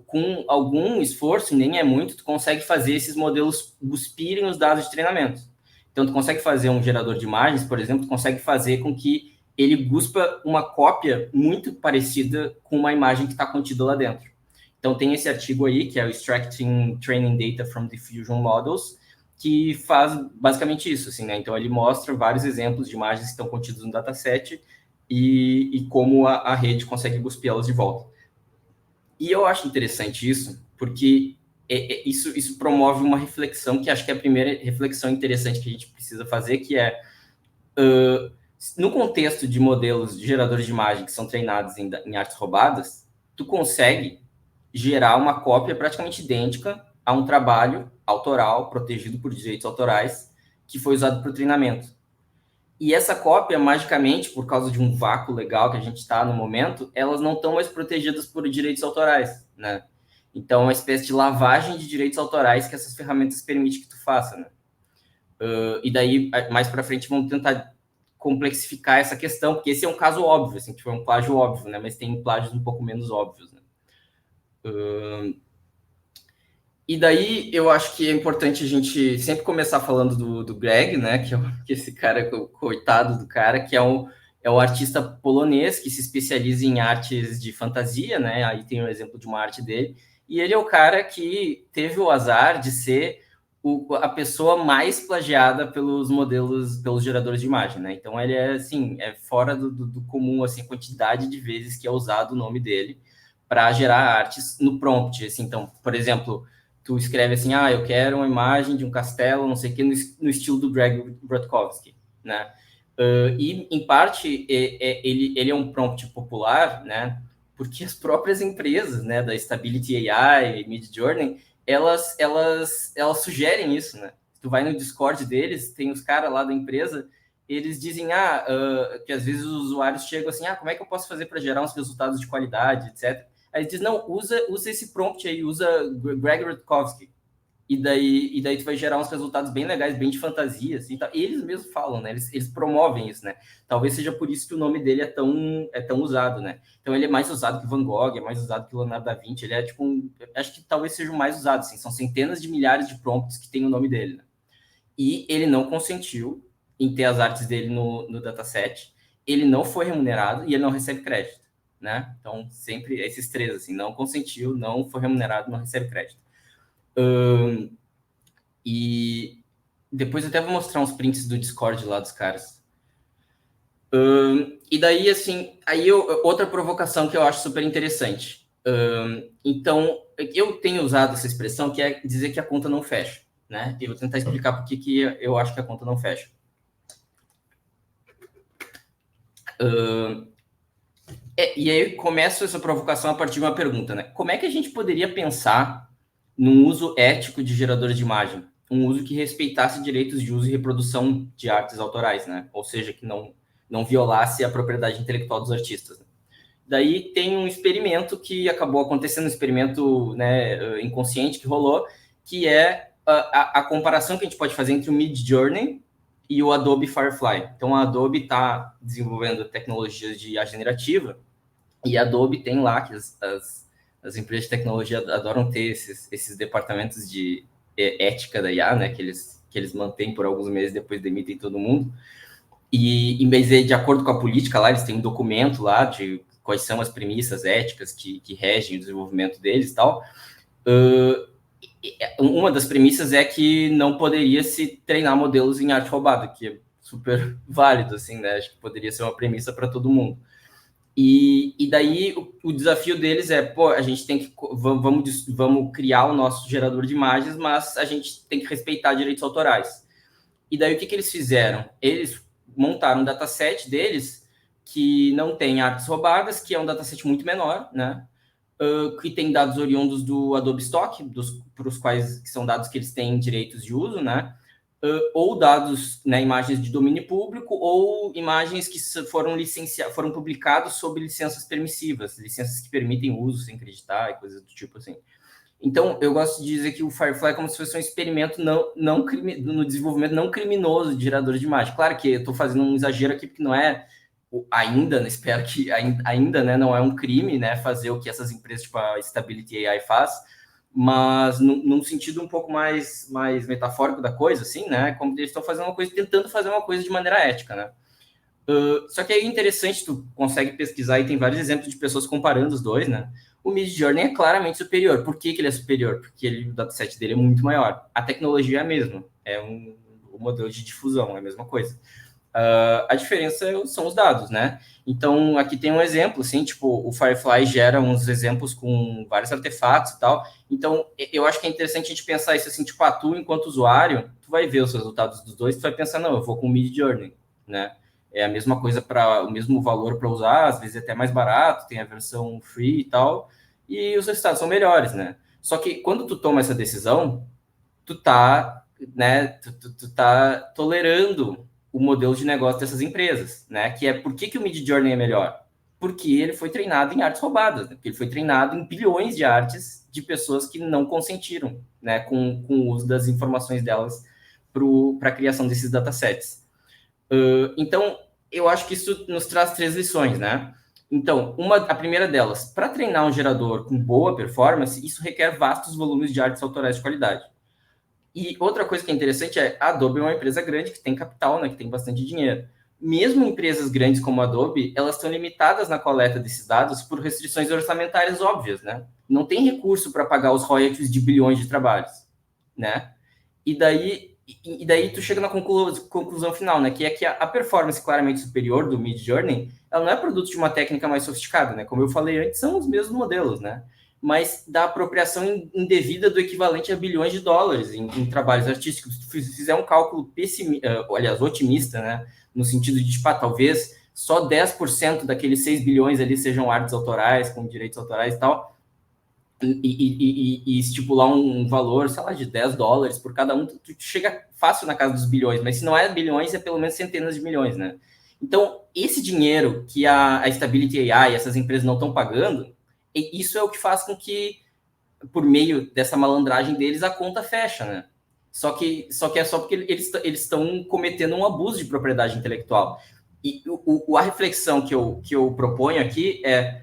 Com algum esforço, nem é muito, tu consegue fazer esses modelos cuspirem os dados de treinamento. Então, tu consegue fazer um gerador de imagens, por exemplo, tu consegue fazer com que ele cuspa uma cópia muito parecida com uma imagem que está contida lá dentro. Então, tem esse artigo aí, que é o Extracting Training Data from Diffusion Models, que faz basicamente isso, assim, né? Então, ele mostra vários exemplos de imagens que estão contidas no dataset e como a rede consegue cuspir elas de volta. E eu acho interessante isso, porque isso promove uma reflexão, que acho que é a primeira reflexão interessante que a gente precisa fazer, que é, no contexto de modelos de geradores de imagem que são treinados em artes roubadas, tu consegue gerar uma cópia praticamente idêntica a um trabalho autoral, protegido por direitos autorais, que foi usado para o treinamento. E essa cópia, magicamente, por causa de um vácuo legal que a gente está no momento, elas não estão mais protegidas por direitos autorais, né? Então, é uma espécie de lavagem de direitos autorais que essas ferramentas permitem que tu faça, né? E daí, mais para frente, vamos tentar complexificar essa questão, porque esse é um caso óbvio, assim, que foi um plágio óbvio, né? Mas tem plágios um pouco menos óbvios, né? E daí eu acho que é importante a gente sempre começar falando do Greg, né? Que esse cara, coitado do cara, que é o artista polonês que se especializa em artes de fantasia, né? Aí tem um exemplo de uma arte dele. E ele é o cara que teve o azar de ser a pessoa mais plagiada pelos modelos, pelos geradores de imagem, né? Então ele é assim, é fora do comum assim, a quantidade de vezes que é usado o nome dele para gerar artes no prompt. Assim, então, por exemplo, tu escreve assim, eu quero uma imagem de um castelo, não sei o que, no estilo do Greg Rutkowski, né? E, em parte, ele é um prompt popular, né? Porque as próprias empresas, né, da Stability AI, Midjourney, elas sugerem isso, né? Tu vai no Discord deles, tem os caras lá da empresa, eles dizem, que às vezes os usuários chegam assim, como é que eu posso fazer para gerar uns resultados de qualidade, etc. Aí diz, não, usa esse prompt aí, usa Greg Rutkowski. E daí tu vai gerar uns resultados bem legais, bem de fantasia, assim, tá? Eles mesmos falam, né? Eles promovem isso, né? Talvez seja por isso que o nome dele é tão usado, né? Então ele é mais usado que Van Gogh, é mais usado que Leonardo da Vinci, ele é tipo acho que talvez seja o mais usado, assim, são centenas de milhares de prompts que tem o nome dele, né? E ele não consentiu em ter as artes dele no dataset, ele não foi remunerado e ele não recebe crédito, né? Então, sempre esses três, assim, não consentiu, não foi remunerado, não recebe crédito. E depois eu até vou mostrar uns prints do Discord lá dos caras. E daí, assim, outra provocação que eu acho super interessante. Então, eu tenho usado essa expressão que é dizer que a conta não fecha, né? E vou tentar explicar por que eu acho que a conta não fecha. E aí começo essa provocação a partir de uma pergunta, né? Como é que a gente poderia pensar num uso ético de geradores de imagem? Um uso que respeitasse direitos de uso e reprodução de artes autorais, né? Ou seja, que não violasse a propriedade intelectual dos artistas. Né? Daí tem um experimento que acabou acontecendo, um experimento, né, inconsciente que rolou, que é a comparação que a gente pode fazer entre o Midjourney e o Adobe Firefly. Então, a Adobe está desenvolvendo tecnologias de IA generativa e a Adobe tem lá, que as empresas de tecnologia adoram ter esses departamentos de ética da IA, né, que eles mantêm por alguns meses, depois demitem todo mundo. E, em vez de acordo com a política lá, eles têm um documento lá de quais são as premissas éticas que regem o desenvolvimento deles e tal. Uma das premissas é que não poderia se treinar modelos em arte roubada, que super válido, assim, né? Acho que poderia ser uma premissa para todo mundo. E daí o desafio deles é, pô, a gente tem que vamos criar o nosso gerador de imagens, mas a gente tem que respeitar direitos autorais. E daí o que eles fizeram? Eles montaram um dataset deles que não tem artes roubadas, que é um dataset muito menor, né? Que tem dados oriundos do Adobe Stock, para os quais que são dados que eles têm direitos de uso, né? Ou dados, né, imagens de domínio público, ou imagens que foram publicados sob licenças permissivas, licenças que permitem uso sem acreditar e coisas do tipo assim. Então, eu gosto de dizer que o Firefly é como se fosse um experimento no desenvolvimento não criminoso de gerador de imagem. Claro que eu estou fazendo um exagero aqui, porque não é ainda, né, espero que ainda, né, não é um crime, né, fazer o que essas empresas, tipo a Stability AI faz, mas num sentido um pouco mais metafórico da coisa, assim, né, como eles estão fazendo uma coisa, tentando fazer uma coisa de maneira ética, né. Só que é interessante, tu consegue pesquisar e tem vários exemplos de pessoas comparando os dois, né? O Midjourney é claramente superior. Por que ele é superior? Porque o dataset dele é muito maior. A tecnologia é a mesma, o modelo de difusão é a mesma coisa. A diferença são os dados, né? Então, aqui tem um exemplo, assim, tipo, o Firefly gera uns exemplos com vários artefatos e tal. Então, eu acho que é interessante a gente pensar isso assim, tipo, tu, enquanto usuário, tu vai ver os resultados dos dois, tu vai pensar, não, eu vou com o Midjourney, né? É a mesma coisa o mesmo valor para usar, às vezes até mais barato, tem a versão free e tal, e os resultados são melhores, né? Só que quando tu toma essa decisão, tu tá, né, tu tá tolerando o modelo de negócio dessas empresas, né? Que é por que o Midjourney é melhor? Porque ele foi treinado em artes roubadas, né? Porque ele foi treinado em bilhões de artes de pessoas que não consentiram, né, com o uso das informações delas para a criação desses datasets. Então, eu acho que isso nos traz 3 lições, né? Então, a primeira delas, para treinar um gerador com boa performance, isso requer vastos volumes de artes autorais de qualidade. E outra coisa que é interessante é a Adobe é uma empresa grande que tem capital, né, que tem bastante dinheiro. Mesmo empresas grandes como a Adobe, elas estão limitadas na coleta desses dados por restrições orçamentárias óbvias, né? Não tem recurso para pagar os royalties de bilhões de trabalhos, né? E daí tu chega na conclusão final, né? Que é que a performance claramente superior do Midjourney, ela não é produto de uma técnica mais sofisticada, né? Como eu falei antes, são os mesmos modelos, né? Mas da apropriação indevida do equivalente a bilhões de dólares em trabalhos artísticos. Se tu fizer um cálculo otimista, né? No sentido de, tipo, talvez só 10% daqueles 6 bilhões ali sejam artes autorais, com direitos autorais e tal, e estipular um valor, sei lá, de 10 dólares por cada um, tu chega fácil na casa dos bilhões, mas se não é bilhões, é pelo menos centenas de milhões, né? Então, esse dinheiro que a Stability AI e essas empresas não estão pagando, isso é o que faz com que, por meio dessa malandragem deles, a conta fecha, né? Só que é só porque eles estão cometendo um abuso de propriedade intelectual. E a reflexão que eu proponho aqui é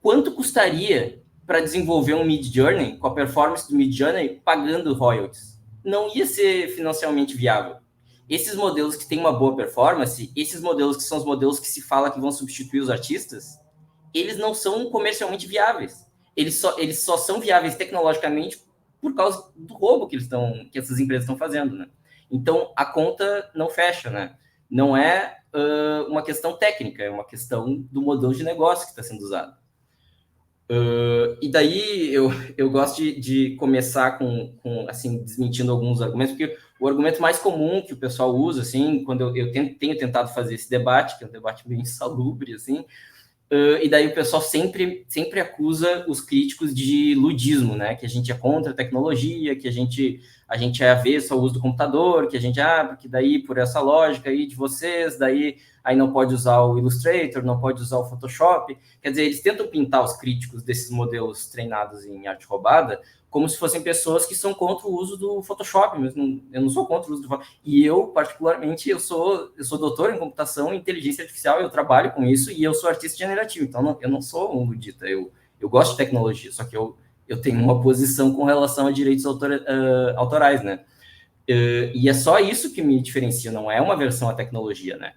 quanto custaria para desenvolver um Midjourney, com a performance do Midjourney, pagando royalties? Não ia ser financeiramente viável. Esses modelos que têm uma boa performance, esses modelos que são os modelos que se fala que vão substituir os artistas, eles não são comercialmente viáveis. Eles só são viáveis tecnologicamente por causa do roubo que essas empresas estão fazendo, né? Então, a conta não fecha, né? Não é uma questão técnica, é uma questão do modelo de negócio que está sendo usado. E daí eu gosto de começar com assim, desmentindo alguns argumentos, porque o argumento mais comum que o pessoal usa, assim, quando eu tenho tentado fazer esse debate, que é um debate bem insalubre, assim, e daí o pessoal sempre acusa os críticos de ludismo, né? Que a gente é contra a tecnologia, que a gente é avesso ao uso do computador, que a gente, porque daí por essa lógica aí de vocês, daí aí não pode usar o Illustrator, não pode usar o Photoshop. Quer dizer, eles tentam pintar os críticos desses modelos treinados em arte roubada como se fossem pessoas que são contra o uso do Photoshop, mas eu não sou contra o uso do Photoshop. E eu, particularmente, eu sou doutor em computação e inteligência artificial, eu trabalho com isso e eu sou artista generativo, então eu não sou um ludita, eu gosto de tecnologia, só que eu tenho uma posição com relação a direitos autorais, né? E é só isso que me diferencia, não é uma versão à tecnologia, né?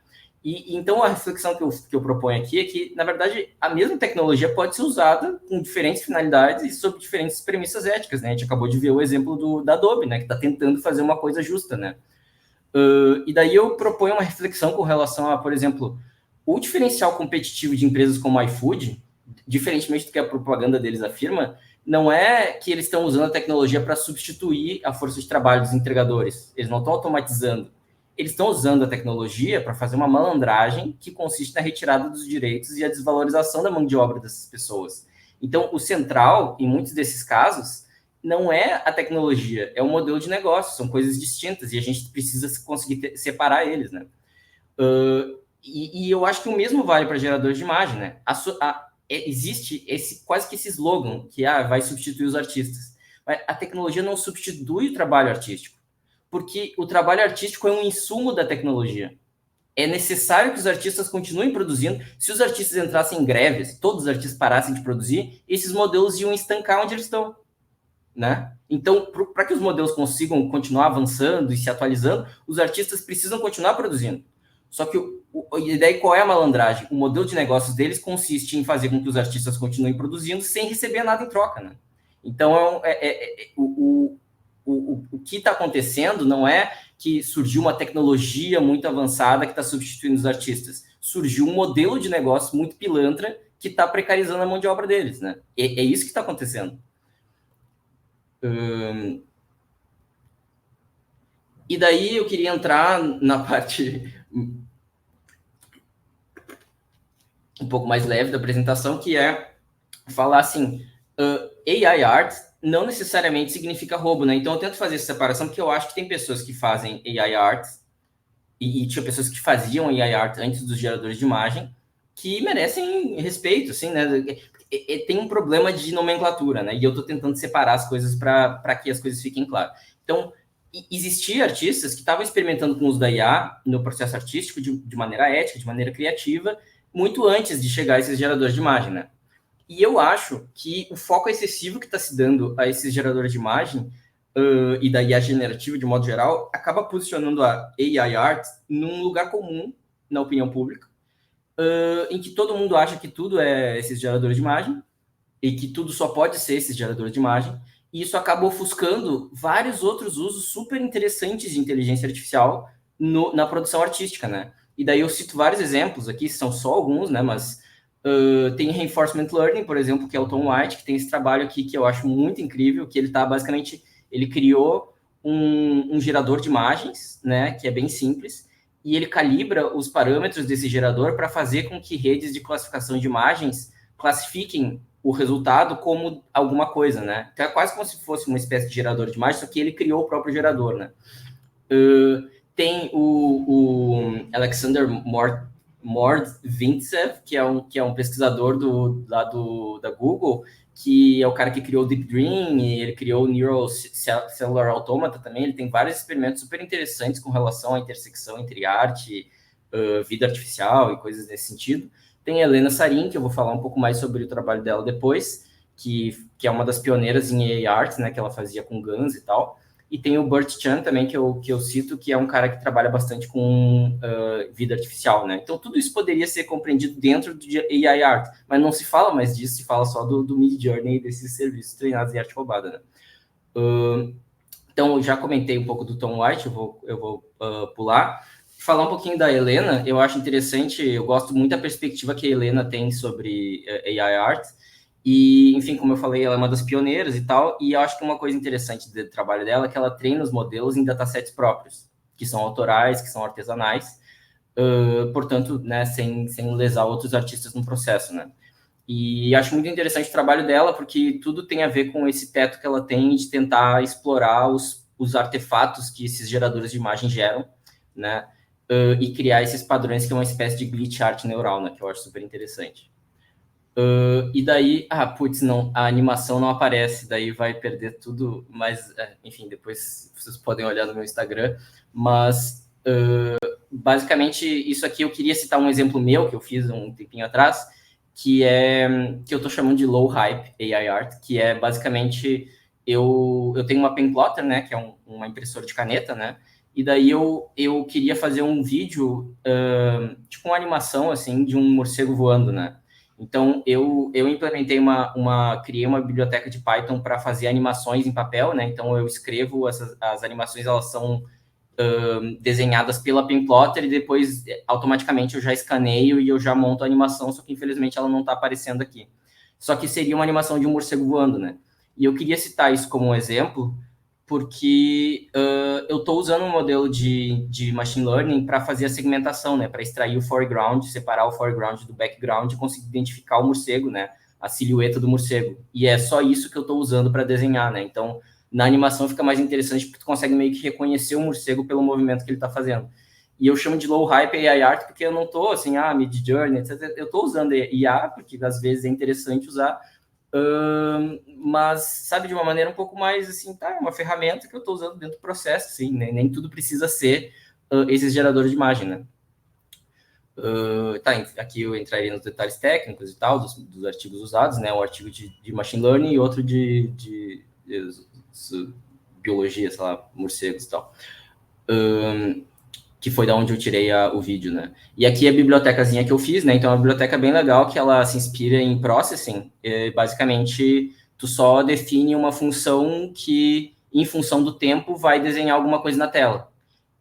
Então, a reflexão que eu proponho aqui é que, na verdade, a mesma tecnologia pode ser usada com diferentes finalidades e sob diferentes premissas éticas, né? A gente acabou de ver o exemplo da Adobe, né? Que está tentando fazer uma coisa justa, né? E daí eu proponho uma reflexão com relação a, por exemplo, o diferencial competitivo de empresas como a iFood, diferentemente do que a propaganda deles afirma, não é que eles estão usando a tecnologia para substituir a força de trabalho dos entregadores. Eles não estão automatizando. Eles estão usando a tecnologia para fazer uma malandragem que consiste na retirada dos direitos e a desvalorização da mão de obra dessas pessoas. Então, o central, em muitos desses casos, não é a tecnologia, é o modelo de negócio, são coisas distintas e a gente precisa conseguir separar eles, né? E eu acho que o mesmo vale para geradores de imagem, né? Existe quase que esse slogan que vai substituir os artistas. Mas a tecnologia não substitui o trabalho artístico, porque o trabalho artístico é um insumo da tecnologia. É necessário que os artistas continuem produzindo. Se os artistas entrassem em greves, todos os artistas parassem de produzir, esses modelos iam estancar onde eles estão, né? Então, para que os modelos consigam continuar avançando e se atualizando, os artistas precisam continuar produzindo. Só que, e daí qual é a malandragem? O modelo de negócios deles consiste em fazer com que os artistas continuem produzindo sem receber nada em troca, né? Então, o que está acontecendo não é que surgiu uma tecnologia muito avançada que está substituindo os artistas. Surgiu um modelo de negócio muito pilantra que está precarizando a mão de obra deles, né? É isso que está acontecendo. E daí eu queria entrar na parte um pouco mais leve da apresentação, que é falar assim, AI art não necessariamente significa roubo, né? Então eu tento fazer essa separação porque eu acho que tem pessoas que fazem AI art e tinha pessoas que faziam AI art antes dos geradores de imagem que merecem respeito, assim, né? Tem um problema de nomenclatura, né? E eu tô tentando separar as coisas para que as coisas fiquem claras. Então, existiam artistas que estavam experimentando com o uso da IA no processo artístico de maneira ética, de maneira criativa, muito antes de chegar a esses geradores de imagem, né? E eu acho que o foco excessivo que está se dando a esses geradores de imagem e da IA generativa, de modo geral, acaba posicionando a AI art num lugar comum na opinião pública, em que todo mundo acha que tudo é esses geradores de imagem e que tudo só pode ser esses geradores de imagem, e isso acaba ofuscando vários outros usos super interessantes de inteligência artificial na produção artística, né? E daí eu cito vários exemplos aqui, são só alguns, né? Mas tem Reinforcement Learning, por exemplo, que é o Tom White, que tem esse trabalho aqui que eu acho muito incrível, que ele tá basicamente, ele criou um gerador de imagens, né? Que é bem simples, e ele calibra os parâmetros desse gerador para fazer com que redes de classificação de imagens classifiquem o resultado como alguma coisa, né? Então é quase como se fosse uma espécie de gerador de imagem, só que ele criou o próprio gerador, né? Tem o Alexander Mordvintsev, que é um pesquisador da Google, que é o cara que criou o Deep Dream, e ele criou o Neural Cellular Automata também. Ele tem vários experimentos super interessantes com relação à intersecção entre arte, vida artificial e coisas nesse sentido. Tem a Helena Sarin, que eu vou falar um pouco mais sobre o trabalho dela depois, que é uma das pioneiras em AI Art, né, que ela fazia com GANs e tal. E tem o Burt Chan também, que eu cito, que é um cara que trabalha bastante com vida artificial, né? Então, tudo isso poderia ser compreendido dentro de AI Art, mas não se fala mais disso, se fala só do Midjourney e desses serviços treinados em arte roubada, né? Então, eu já comentei um pouco do Tom White, eu vou pular. Falar um pouquinho da Helena, eu acho interessante, eu gosto muito da perspectiva que a Helena tem sobre AI Art, e, enfim, como eu falei, ela é uma das pioneiras e tal, e eu acho que uma coisa interessante do trabalho dela é que ela treina os modelos em datasets próprios, que são autorais, que são artesanais, portanto, né, sem lesar outros artistas no processo, né. E acho muito interessante o trabalho dela, porque tudo tem a ver com esse teto que ela tem de tentar explorar os artefatos que esses geradores de imagem geram, né, e criar esses padrões que é uma espécie de glitch art neural, né, que eu acho super interessante. E daí, não, a animação não aparece, daí vai perder tudo, mas, enfim, depois vocês podem olhar no meu Instagram, mas, basicamente, isso aqui eu queria citar um exemplo meu, que eu fiz um tempinho atrás, que eu tô chamando de low hype AI art, que é basicamente, eu tenho uma pen plotter, né, que é uma impressora de caneta, né, e daí eu queria fazer um vídeo, tipo uma animação, assim, de um morcego voando, né. Então, eu implementei criei uma biblioteca de Python para fazer animações em papel, né? Então, eu escrevo as animações, elas são desenhadas pela Penplotter e depois automaticamente eu já escaneio e eu já monto a animação, só que infelizmente ela não está aparecendo aqui. Só que seria uma animação de um morcego voando, né? E eu queria citar isso como um exemplo, porque eu estou usando um modelo de machine learning para fazer a segmentação, né? Para extrair o foreground, separar o foreground do background e conseguir identificar o morcego, né? A silhueta do morcego. E é só isso que eu estou usando para desenhar, né? Então, na animação fica mais interessante porque tu consegue meio que reconhecer o morcego pelo movimento que ele está fazendo. E eu chamo de low hype AI art porque eu não estou assim, Mid Journey, etc. Eu estou usando IA porque às vezes é interessante usar, mas, sabe, de uma maneira um pouco mais, assim, tá, uma ferramenta que eu estou usando dentro do processo, assim, né? Nem tudo precisa ser esses geradores de imagem, né? Tá, aqui eu entraria nos detalhes técnicos e tal, dos artigos usados, né? Um artigo de machine learning e outro de biologia, sei lá, morcegos e tal. Que foi da onde eu tirei o vídeo, né? E aqui é a bibliotecazinha que eu fiz, né? Então é uma biblioteca bem legal que ela se inspira em processing. Basicamente, tu só define uma função que, em função do tempo, vai desenhar alguma coisa na tela.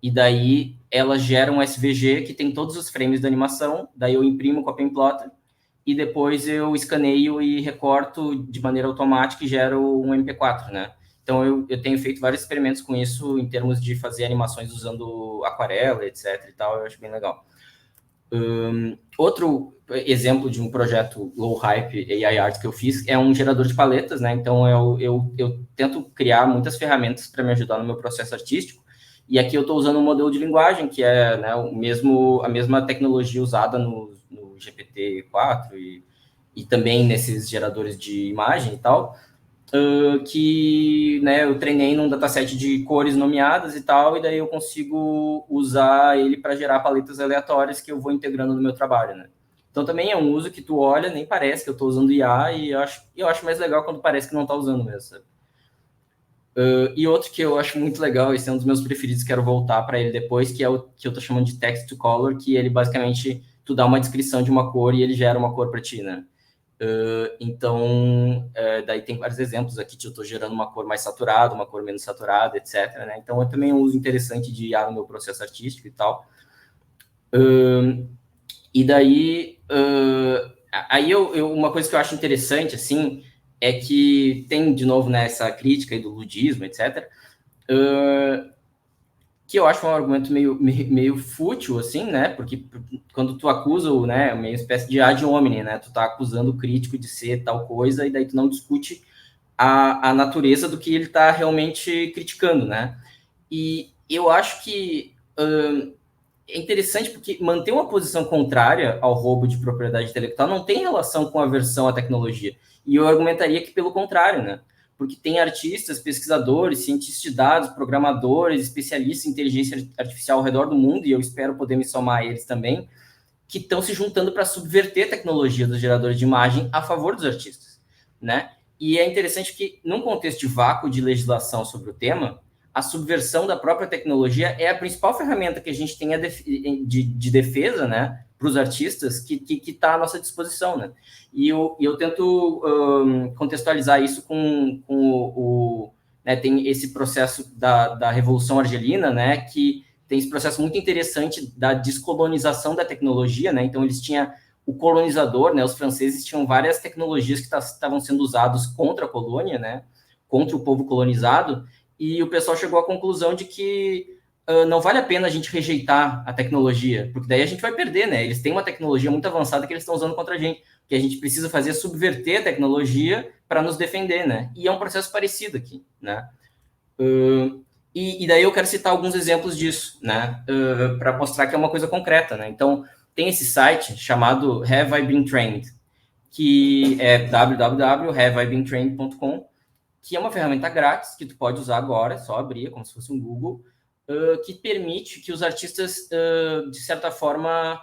E daí ela gera um SVG que tem todos os frames da animação, daí eu imprimo com a Penplotter e depois eu escaneio e recorto de maneira automática e gero um MP4, né? Então, eu tenho feito vários experimentos com isso em termos de fazer animações usando aquarela, etc. e tal, eu acho bem legal. Outro exemplo de um projeto low hype AI art que eu fiz é um gerador de paletas, né? Então, eu tento criar muitas ferramentas para me ajudar no meu processo artístico. E aqui eu estou usando um modelo de linguagem que é, né, a mesma tecnologia usada no GPT-4 e também nesses geradores de imagem e tal, que, né, eu treinei num dataset de cores nomeadas e tal, e daí eu consigo usar ele para gerar paletas aleatórias que eu vou integrando no meu trabalho, né? Então também é um uso que tu olha, nem parece que eu estou usando IA, e eu acho mais legal quando parece que não está usando mesmo, sabe? E outro que eu acho muito legal, esse é um dos meus preferidos, quero voltar para ele depois, que é o que eu estou chamando de text to color, que ele basicamente, tu dá uma descrição de uma cor e ele gera uma cor para ti, né? Então, daí tem vários exemplos aqui de eu estou gerando uma cor mais saturada, uma cor menos saturada, etc. Né? Então, é também um uso interessante de IA no meu processo artístico e tal. E daí, uma coisa que eu acho interessante, assim, é que tem, de novo, né, essa crítica aí do ludismo, etc., que eu acho um argumento meio fútil, assim, né? Porque quando tu acusa, né, uma espécie de ad hominem, né? Tu tá acusando o crítico de ser tal coisa e daí tu não discute a natureza do que ele tá realmente criticando, né? E eu acho que é interessante porque manter uma posição contrária ao roubo de propriedade intelectual não tem relação com aversão à tecnologia. E eu argumentaria que pelo contrário, né? Porque tem artistas, pesquisadores, cientistas de dados, programadores, especialistas em inteligência artificial ao redor do mundo, e eu espero poder me somar a eles também, que estão se juntando para subverter a tecnologia dos geradores de imagem a favor dos artistas, né? E é interessante que, num contexto de vácuo de legislação sobre o tema, a subversão da própria tecnologia é a principal ferramenta que a gente tem de defesa, né, para os artistas que está à nossa disposição, né? E eu tento contextualizar isso com né, tem esse processo da Revolução Argelina, né, que tem esse processo muito interessante da descolonização da tecnologia, né? Então, eles tinham o colonizador, né? Os franceses tinham várias tecnologias que estavam sendo usadas contra a colônia, né? Contra o povo colonizado, e o pessoal chegou à conclusão de que não vale a pena a gente rejeitar a tecnologia, porque daí a gente vai perder, né? Eles têm uma tecnologia muito avançada que eles estão usando contra a gente. O que a gente precisa fazer é subverter a tecnologia para nos defender, né? E é um processo parecido aqui, né? E daí eu quero citar alguns exemplos disso, né? Para mostrar que é uma coisa concreta, né? Então, tem esse site chamado Have I Been Trained, que é www.haveibeentrained.com, que é uma ferramenta grátis que tu pode usar agora, é só abrir, como se fosse um Google, que permite que os artistas, de certa forma,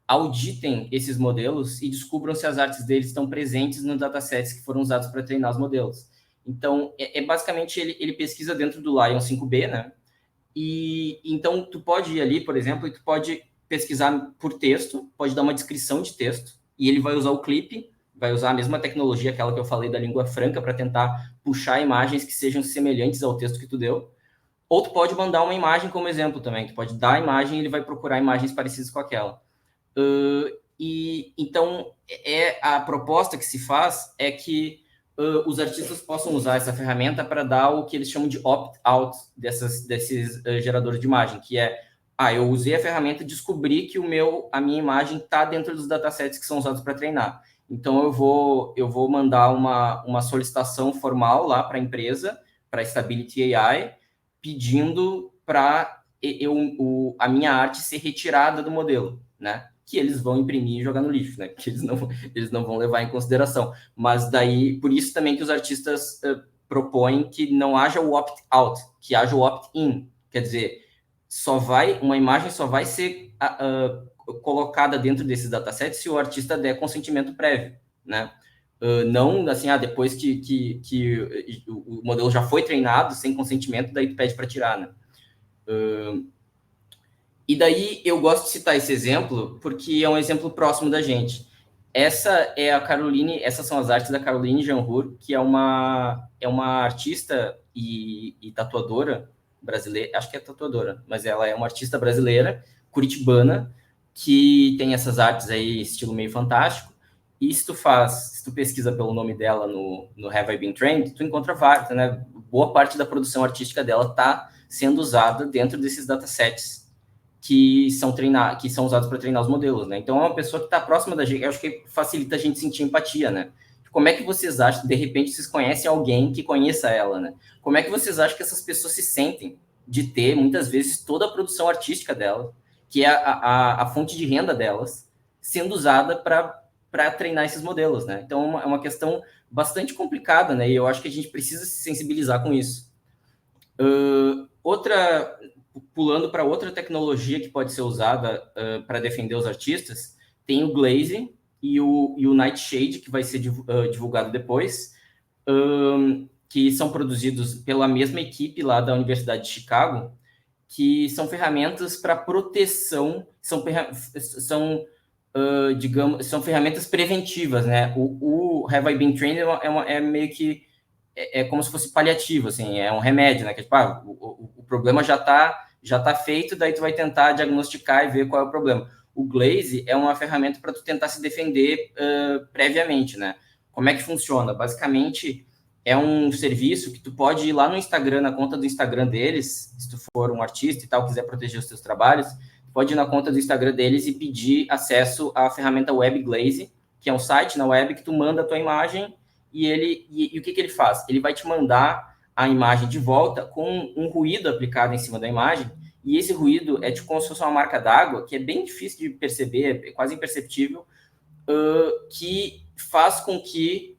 auditem esses modelos e descubram se as artes deles estão presentes nos datasets que foram usados para treinar os modelos. Então, basicamente, ele pesquisa dentro do Lion 5B, né? E então, tu pode ir ali, por exemplo, e tu pode pesquisar por texto, pode dar uma descrição de texto, e ele vai usar o clipe, vai usar a mesma tecnologia, aquela que eu falei da língua franca, para tentar puxar imagens que sejam semelhantes ao texto que tu deu. Ou tu pode mandar uma imagem como exemplo também. Tu pode dar a imagem e ele vai procurar imagens parecidas com aquela. E então a proposta que se faz é que os artistas possam usar essa ferramenta para dar o que eles chamam de opt-out desses geradores de imagem, que é eu usei a ferramenta e descobri que a minha imagem está dentro dos datasets que são usados para treinar. Então eu vou mandar uma solicitação formal lá para a empresa, para a Stability AI, pedindo para a minha arte ser retirada do modelo, né? Que eles vão imprimir e jogar no lixo, né? Que eles não vão levar em consideração. Mas daí, por isso também que os artistas propõem que não haja o opt-out, que haja o opt-in. Quer dizer, uma imagem só vai ser colocada dentro desses datasets se o artista der consentimento prévio, né? Não assim, depois que o modelo já foi treinado sem consentimento, daí tu pede para tirar, né? E daí eu gosto de citar esse exemplo porque é um exemplo próximo da gente. Essas são as artes da Caroline Janhour, que é uma artista e tatuadora brasileira, acho que é tatuadora, mas ela é uma artista brasileira, curitibana, que tem essas artes aí, estilo meio fantástico. E se tu pesquisa pelo nome dela no Have I Been Trained, tu encontra vários, né? Boa parte da produção artística dela está sendo usada dentro desses datasets que são usados para treinar os modelos, né? Então é uma pessoa que está próxima da gente, eu acho que facilita a gente sentir empatia, né? Como é que vocês acham, de repente, vocês conhecem alguém que conheça ela, né? Como é que vocês acham que essas pessoas se sentem de ter, muitas vezes, toda a produção artística dela, que é a fonte de renda delas, sendo usada para treinar esses modelos, né? Então é uma questão bastante complicada, né? E eu acho que a gente precisa se sensibilizar com isso. Pulando para outra tecnologia que pode ser usada para defender os artistas, tem o Glaze e o Nightshade, que vai ser divulgado depois, que são produzidos pela mesma equipe lá da Universidade de Chicago, que são ferramentas para proteção, digamos, são ferramentas preventivas, né? O Have I Been Trained é meio que como se fosse paliativo, assim, é um remédio, né? Que tipo, o problema já tá feito, daí tu vai tentar diagnosticar e ver qual é o problema. O Glaze é uma ferramenta para tu tentar se defender previamente, né? Como é que funciona? Basicamente, é um serviço que tu pode ir lá no Instagram, na conta do Instagram deles, se tu for um artista e tal, quiser proteger os teus trabalhos, pode ir na conta do Instagram deles e pedir acesso à ferramenta Web Glaze, que é um site na web que tu manda a tua imagem e o que ele faz? Ele vai te mandar a imagem de volta com um ruído aplicado em cima da imagem, e esse ruído é como se fosse uma marca d'água, que é bem difícil de perceber, é quase imperceptível, que faz com que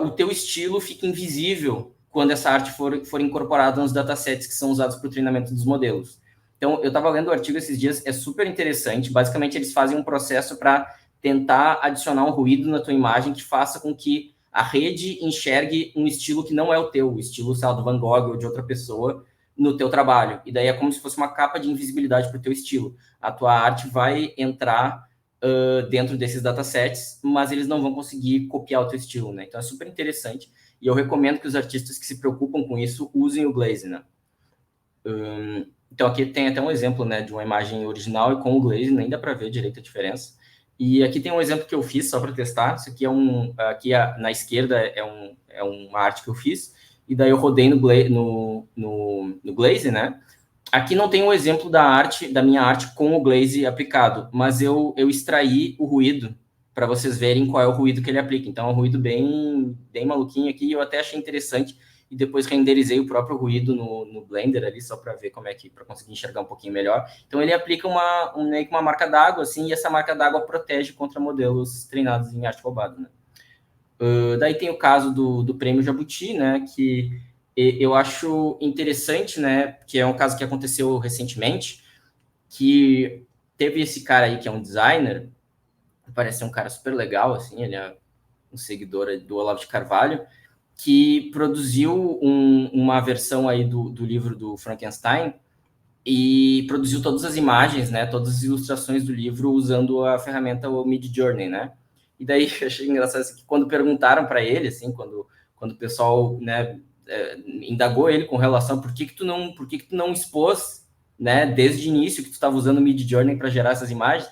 o teu estilo fique invisível quando essa arte for incorporada nos datasets que são usados para o treinamento dos modelos. Então, eu estava lendo o artigo esses dias, é super interessante. Basicamente, eles fazem um processo para tentar adicionar um ruído na tua imagem que faça com que a rede enxergue um estilo que não é o teu, o estilo, sei lá, do Van Gogh ou de outra pessoa no teu trabalho. E daí é como se fosse uma capa de invisibilidade para o teu estilo. A tua arte vai entrar dentro desses datasets, mas eles não vão conseguir copiar o teu estilo, né? Então é super interessante. E eu recomendo que os artistas que se preocupam com isso usem o Glaze, né? Então aqui tem até um exemplo, né, de uma imagem original e com o Glaze, nem dá para ver direito a diferença. E aqui tem um exemplo que eu fiz só para testar. Isso aqui na esquerda é uma arte que eu fiz, e daí eu rodei no Glaze, né? Aqui não tem um exemplo da minha arte com o Glaze aplicado, mas eu extraí o ruído para vocês verem qual é o ruído que ele aplica. Então é um ruído bem maluquinho aqui, eu até achei interessante, e depois renderizei o próprio ruído no Blender ali, só para ver como é que, para conseguir enxergar um pouquinho melhor. Então ele aplica meio que uma marca d'água, assim, e essa marca d'água protege contra modelos treinados em arte roubada, né? Daí tem o caso do Prêmio Jabuti, né, que eu acho interessante, né, que é um caso que aconteceu recentemente, que teve esse cara aí que é um designer, parece ser um cara super legal, assim, ele é um seguidor do Olavo de Carvalho, que produziu uma versão aí do livro do Frankenstein e produziu todas as imagens, né, todas as ilustrações do livro usando a ferramenta Midjourney, né? E daí eu achei engraçado assim, que quando perguntaram para ele, assim, quando o pessoal, né, indagou ele com relação por que tu não expôs, né, desde o início que tu estava usando o Midjourney para gerar essas imagens.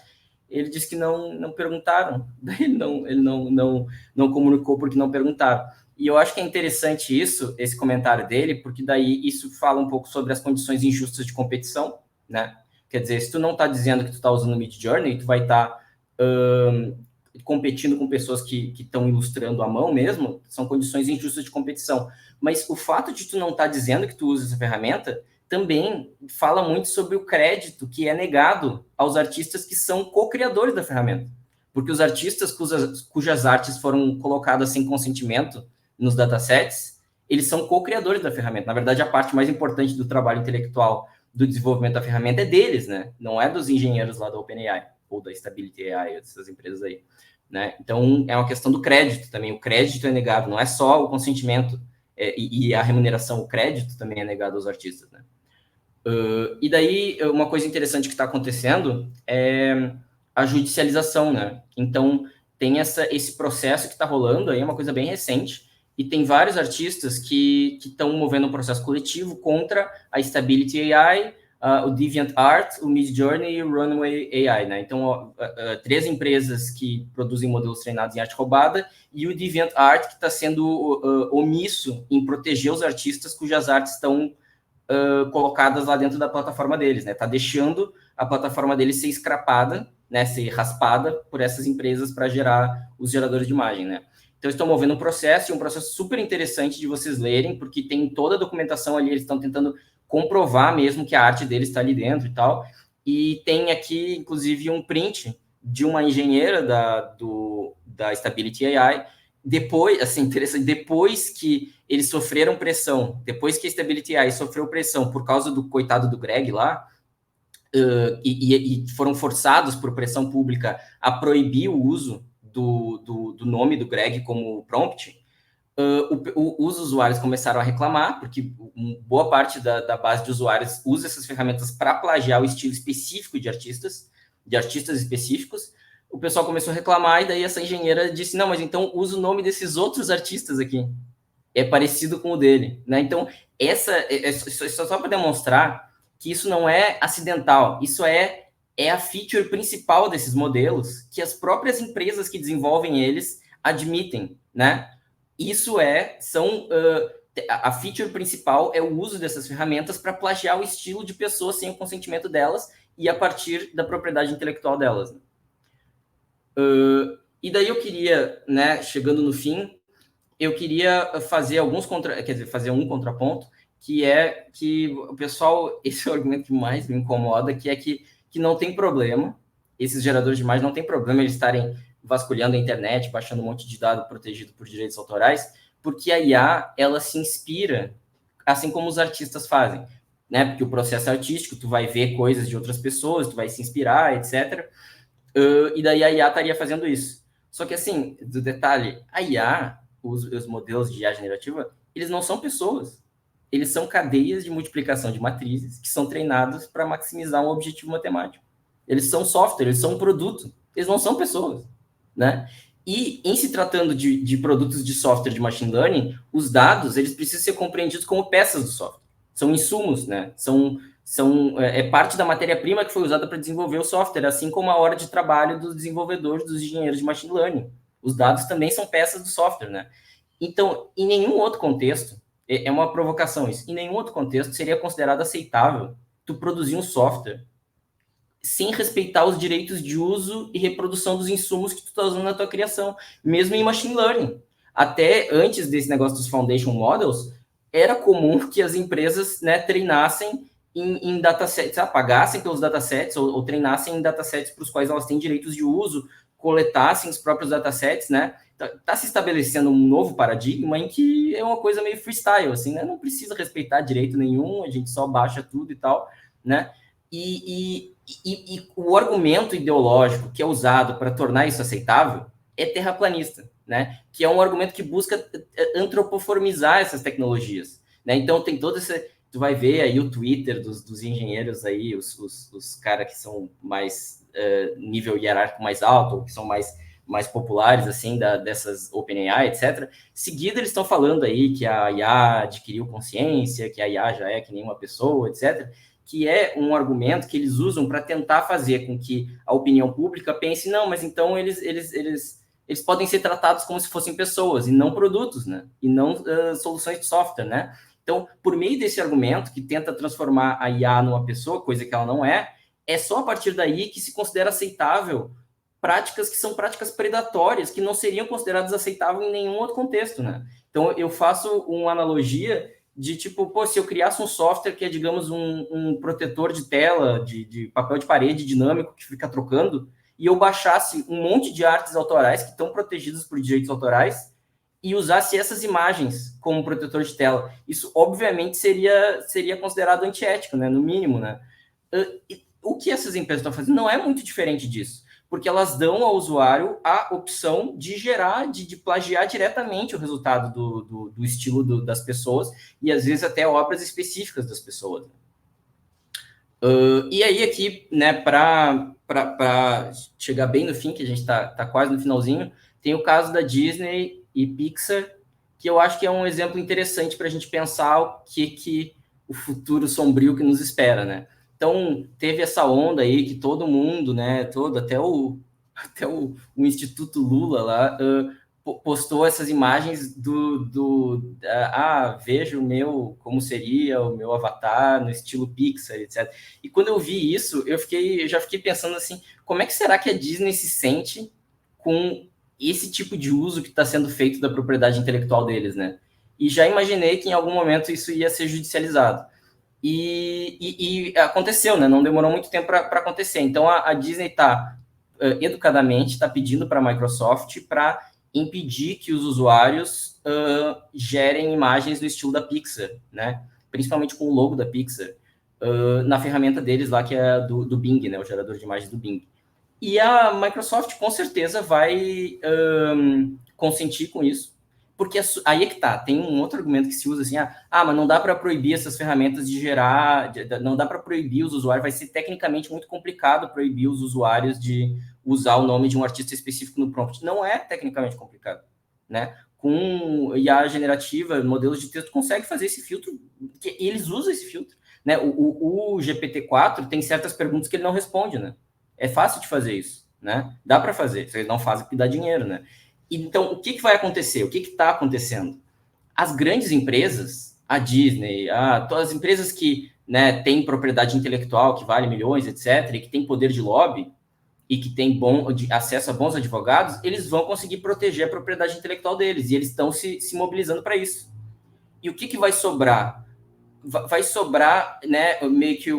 Ele disse que não perguntaram, daí ele não comunicou porque não perguntaram. E eu acho que é interessante esse comentário dele, porque daí isso fala um pouco sobre as condições injustas de competição, né? Quer dizer, se tu não está dizendo que tu está usando o Midjourney, tu vai estar competindo com pessoas que estão ilustrando à mão mesmo, são condições injustas de competição. Mas o fato de tu não estar dizendo que tu usa essa ferramenta também fala muito sobre o crédito que é negado aos artistas que são co-criadores da ferramenta. Porque os artistas cujas artes foram colocadas sem consentimento nos datasets, eles são co-criadores da ferramenta. Na verdade, a parte mais importante do trabalho intelectual do desenvolvimento da ferramenta é deles, né? Não é dos engenheiros lá da OpenAI ou da Stability AI, dessas empresas aí, né? Então, é uma questão do crédito também. O crédito é negado, não é só o consentimento e a remuneração, o crédito também é negado aos artistas, né? E daí, uma coisa interessante que está acontecendo é a judicialização, né? Então, tem esse processo que está rolando aí, é uma coisa bem recente, e tem vários artistas que estão movendo um processo coletivo contra a Stability AI, o DeviantArt, o Midjourney e o Runway AI, né? Então, 3 empresas que produzem modelos treinados em arte roubada e o DeviantArt que está sendo omisso em proteger os artistas cujas artes estão colocadas lá dentro da plataforma deles, né? Tá deixando a plataforma deles ser scrapada, né? Ser raspada por essas empresas para gerar os geradores de imagem, né? Então, estão movendo um processo super interessante de vocês lerem, porque tem toda a documentação ali, eles estão tentando comprovar mesmo que a arte deles está ali dentro e tal. E tem aqui, inclusive, um print de uma engenheira da Stability AI, depois, assim, interessante, depois que eles sofreram pressão, depois que a Stability AI sofreu pressão por causa do coitado do Greg lá, e foram forçados por pressão pública a proibir o uso do nome do Greg como prompt, os usuários começaram a reclamar, porque boa parte da base de usuários usa essas ferramentas para plagiar o estilo específico de artistas específicos. O pessoal começou a reclamar, e daí essa engenheira disse, não, mas então usa o nome desses outros artistas aqui. É parecido com o dele, né? Então, essa é só para demonstrar que isso não é acidental, isso é a feature principal desses modelos, que as próprias empresas que desenvolvem eles admitem, né? A feature principal é o uso dessas ferramentas para plagiar o estilo de pessoas sem o consentimento delas e a partir da propriedade intelectual delas. E daí eu queria, né, chegando no fim, eu queria fazer fazer um contraponto, que é que o pessoal, esse é o argumento que mais me incomoda, que é que não tem problema, esses geradores de imagem não tem problema eles estarem vasculhando a internet, baixando um monte de dado protegido por direitos autorais, porque a IA, ela se inspira, assim como os artistas fazem, né? Porque o processo artístico, tu vai ver coisas de outras pessoas, tu vai se inspirar, etc. E daí a IA estaria fazendo isso. Só que, assim, do detalhe, a IA, os modelos de IA generativa, eles não são pessoas. Eles são cadeias de multiplicação de matrizes que são treinados para maximizar um objetivo matemático. Eles são software, eles são um produto. Eles não são pessoas, né? E, em se tratando de produtos de software de machine learning, os dados, eles precisam ser compreendidos como peças do software. São insumos, né? É parte da matéria-prima que foi usada para desenvolver o software, assim como a hora de trabalho dos desenvolvedores, dos engenheiros de machine learning. Os dados também são peças do software, né? Então, em nenhum outro contexto, é uma provocação isso, em nenhum outro contexto seria considerado aceitável tu produzir um software sem respeitar os direitos de uso e reprodução dos insumos que tu está usando na tua criação, mesmo em machine learning. Até antes desse negócio dos foundation models, era comum que as empresas, né, treinassem em datasets, pagassem pelos datasets ou treinassem em datasets para os quais elas têm direitos de uso, coletassem os próprios datasets, né? Tá se estabelecendo um novo paradigma em que é uma coisa meio freestyle, assim, né? Não precisa respeitar direito nenhum, a gente só baixa tudo e tal, né? E o argumento ideológico que é usado para tornar isso aceitável é terraplanista, né? Que é um argumento que busca antropoformizar essas tecnologias, né? Então tem todo esse... Tu vai ver aí o Twitter dos engenheiros aí, os caras que são mais nível hierárquico mais alto, ou que são mais mais populares, assim, dessas OpenAI, etc. Seguida, eles estão falando aí que a IA adquiriu consciência, que a IA já é que nem uma pessoa, etc., que é um argumento que eles usam para tentar fazer com que a opinião pública pense, não, mas então eles podem ser tratados como se fossem pessoas, e não produtos, né? E não soluções de software, né? Então, por meio desse argumento, que tenta transformar a IA numa pessoa, coisa que ela não é só a partir daí que se considera aceitável práticas que são práticas predatórias, que não seriam consideradas aceitáveis em nenhum outro contexto, né? Então, eu faço uma analogia de, tipo, pô, se eu criasse um software que é, digamos, um protetor de tela, de papel de parede dinâmico que fica trocando, e eu baixasse um monte de artes autorais que estão protegidas por direitos autorais e usasse essas imagens como protetor de tela. Isso, obviamente, seria considerado antiético, né? No mínimo, né? O que essas empresas estão fazendo não é muito diferente disso, porque elas dão ao usuário a opção de gerar, de plagiar diretamente o resultado do estilo das pessoas, e às vezes até obras específicas das pessoas. E aí aqui, né, para chegar bem no fim, que a gente está quase no finalzinho, tem o caso da Disney e Pixar, que eu acho que é um exemplo interessante para a gente pensar o que o futuro sombrio que nos espera, né? Então, teve essa onda aí que todo mundo, né, até o Instituto Lula lá, postou essas imagens veja como seria o meu avatar no estilo Pixar, etc. E quando eu vi isso, eu já fiquei pensando assim, como é que será que a Disney se sente com esse tipo de uso que está sendo feito da propriedade intelectual deles, né? E já imaginei que em algum momento isso ia ser judicializado. E aconteceu, né? Não demorou muito tempo para acontecer. Então, a Disney está, educadamente, está pedindo para a Microsoft para impedir que os usuários gerem imagens no estilo da Pixar, né? Principalmente com o logo da Pixar, na ferramenta deles lá, que é do Bing, né? O gerador de imagens do Bing. E a Microsoft, com certeza, vai consentir com isso, porque aí é que tá, tem um outro argumento que se usa assim, mas não dá para proibir essas ferramentas de gerar, não dá para proibir os usuários, vai ser tecnicamente muito complicado proibir os usuários de usar o nome de um artista específico no prompt. Não é tecnicamente complicado, né? Com IA generativa, modelos de texto consegue fazer esse filtro, eles usam esse filtro, né? O GPT-4 tem certas perguntas que ele não responde, né? É fácil de fazer isso, né? Dá para fazer, vocês não fazem porque dá dinheiro, né? Então, o que vai acontecer? O que está acontecendo? As grandes empresas, a Disney, todas as empresas que, né, têm propriedade intelectual que vale milhões, etc., e que têm poder de lobby e que têm acesso a bons advogados, eles vão conseguir proteger a propriedade intelectual deles, e eles estão se mobilizando para isso. E o que vai sobrar? Vai sobrar, né, meio que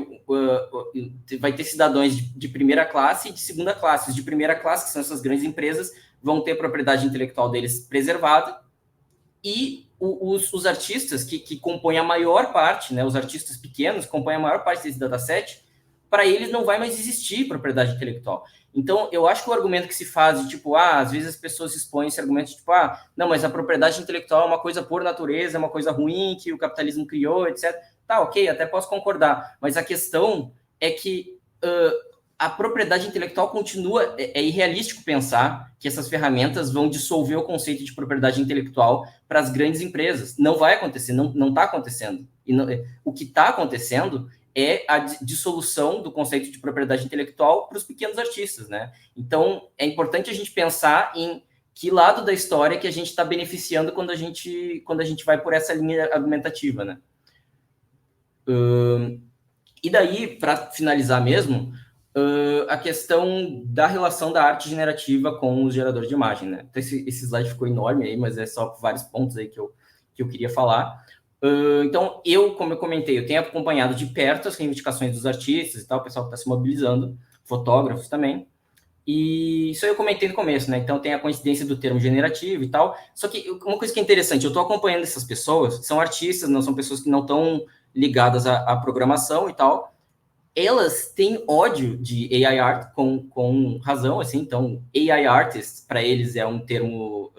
vai ter cidadãos de primeira classe e de segunda classe. Os de primeira classe, que são essas grandes empresas, vão ter a propriedade intelectual deles preservada, e os artistas que compõem a maior parte, né, os artistas pequenos compõem a maior parte desse dataset, para eles não vai mais existir propriedade intelectual. Então, eu acho que o argumento que se faz de, tipo, às vezes as pessoas expõem esse argumento de, tipo, não, mas a propriedade intelectual é uma coisa por natureza, é uma coisa ruim que o capitalismo criou, etc. Tá, ok, até posso concordar, mas a questão é que a propriedade intelectual continua, é irrealístico pensar que essas ferramentas vão dissolver o conceito de propriedade intelectual para as grandes empresas. Não vai acontecer, não está acontecendo. E o que está acontecendo é a dissolução do conceito de propriedade intelectual para os pequenos artistas, né? Então, é importante a gente pensar em que lado da história que a gente está beneficiando quando a gente vai por essa linha argumentativa, né? E daí, para finalizar mesmo, a questão da relação da arte generativa com os geradores de imagem, né? Então, esse slide ficou enorme aí, mas é só vários pontos aí que eu queria falar. Então, como eu comentei, eu tenho acompanhado de perto as reivindicações dos artistas e tal, o pessoal que está se mobilizando, fotógrafos também, e isso aí eu comentei no começo, né? Então, tem a coincidência do termo generativo e tal, só que uma coisa que é interessante, eu estou acompanhando essas pessoas, são artistas, não são pessoas que não estão ligadas à programação e tal, elas têm ódio de AI art com razão, assim, então, AI artist, para eles, é um termo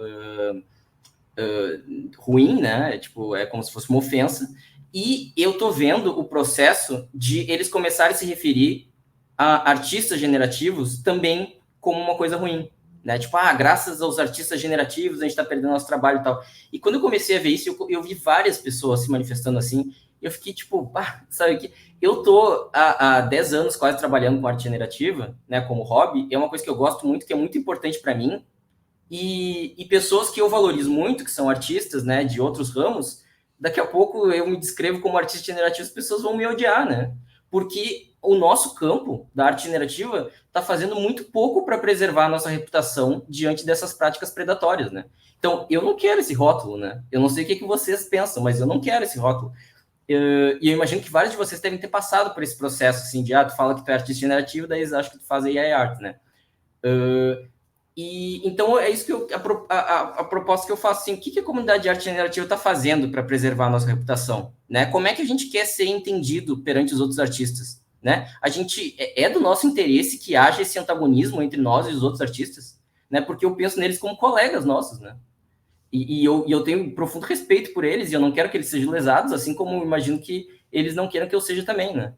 ruim, né? Tipo, é como se fosse uma ofensa. E eu tô vendo o processo de eles começarem a se referir a artistas generativos também como uma coisa ruim, né? Tipo, graças aos artistas generativos a gente está perdendo nosso trabalho e tal. E quando eu comecei a ver isso, eu vi várias pessoas se manifestando assim, eu fiquei tipo, sabe que eu tô há 10 anos quase trabalhando com arte generativa, né, como hobby, é uma coisa que eu gosto muito, que é muito importante para mim, e pessoas que eu valorizo muito, que são artistas, né, de outros ramos, daqui a pouco eu me descrevo como artista generativo, as pessoas vão me odiar, né? Porque o nosso campo da arte generativa está fazendo muito pouco para preservar a nossa reputação diante dessas práticas predatórias, né? Então, eu não quero esse rótulo, né? Eu não sei o que vocês pensam, mas eu não quero esse rótulo. E eu imagino que vários de vocês devem ter passado por esse processo, assim, de, tu fala que tu é artista generativo, daí eles acham que tu faz AI art, né? E então é isso que a proposta que eu faço, assim, o que a comunidade de arte generativa está fazendo para preservar a nossa reputação, né? Como é que a gente quer ser entendido perante os outros artistas, né? A gente é do nosso interesse que haja esse antagonismo entre nós e os outros artistas, né? Porque eu penso neles como colegas nossos, né? E eu tenho um profundo respeito por eles e eu não quero que eles sejam lesados, assim como eu imagino que eles não queiram que eu seja também, né?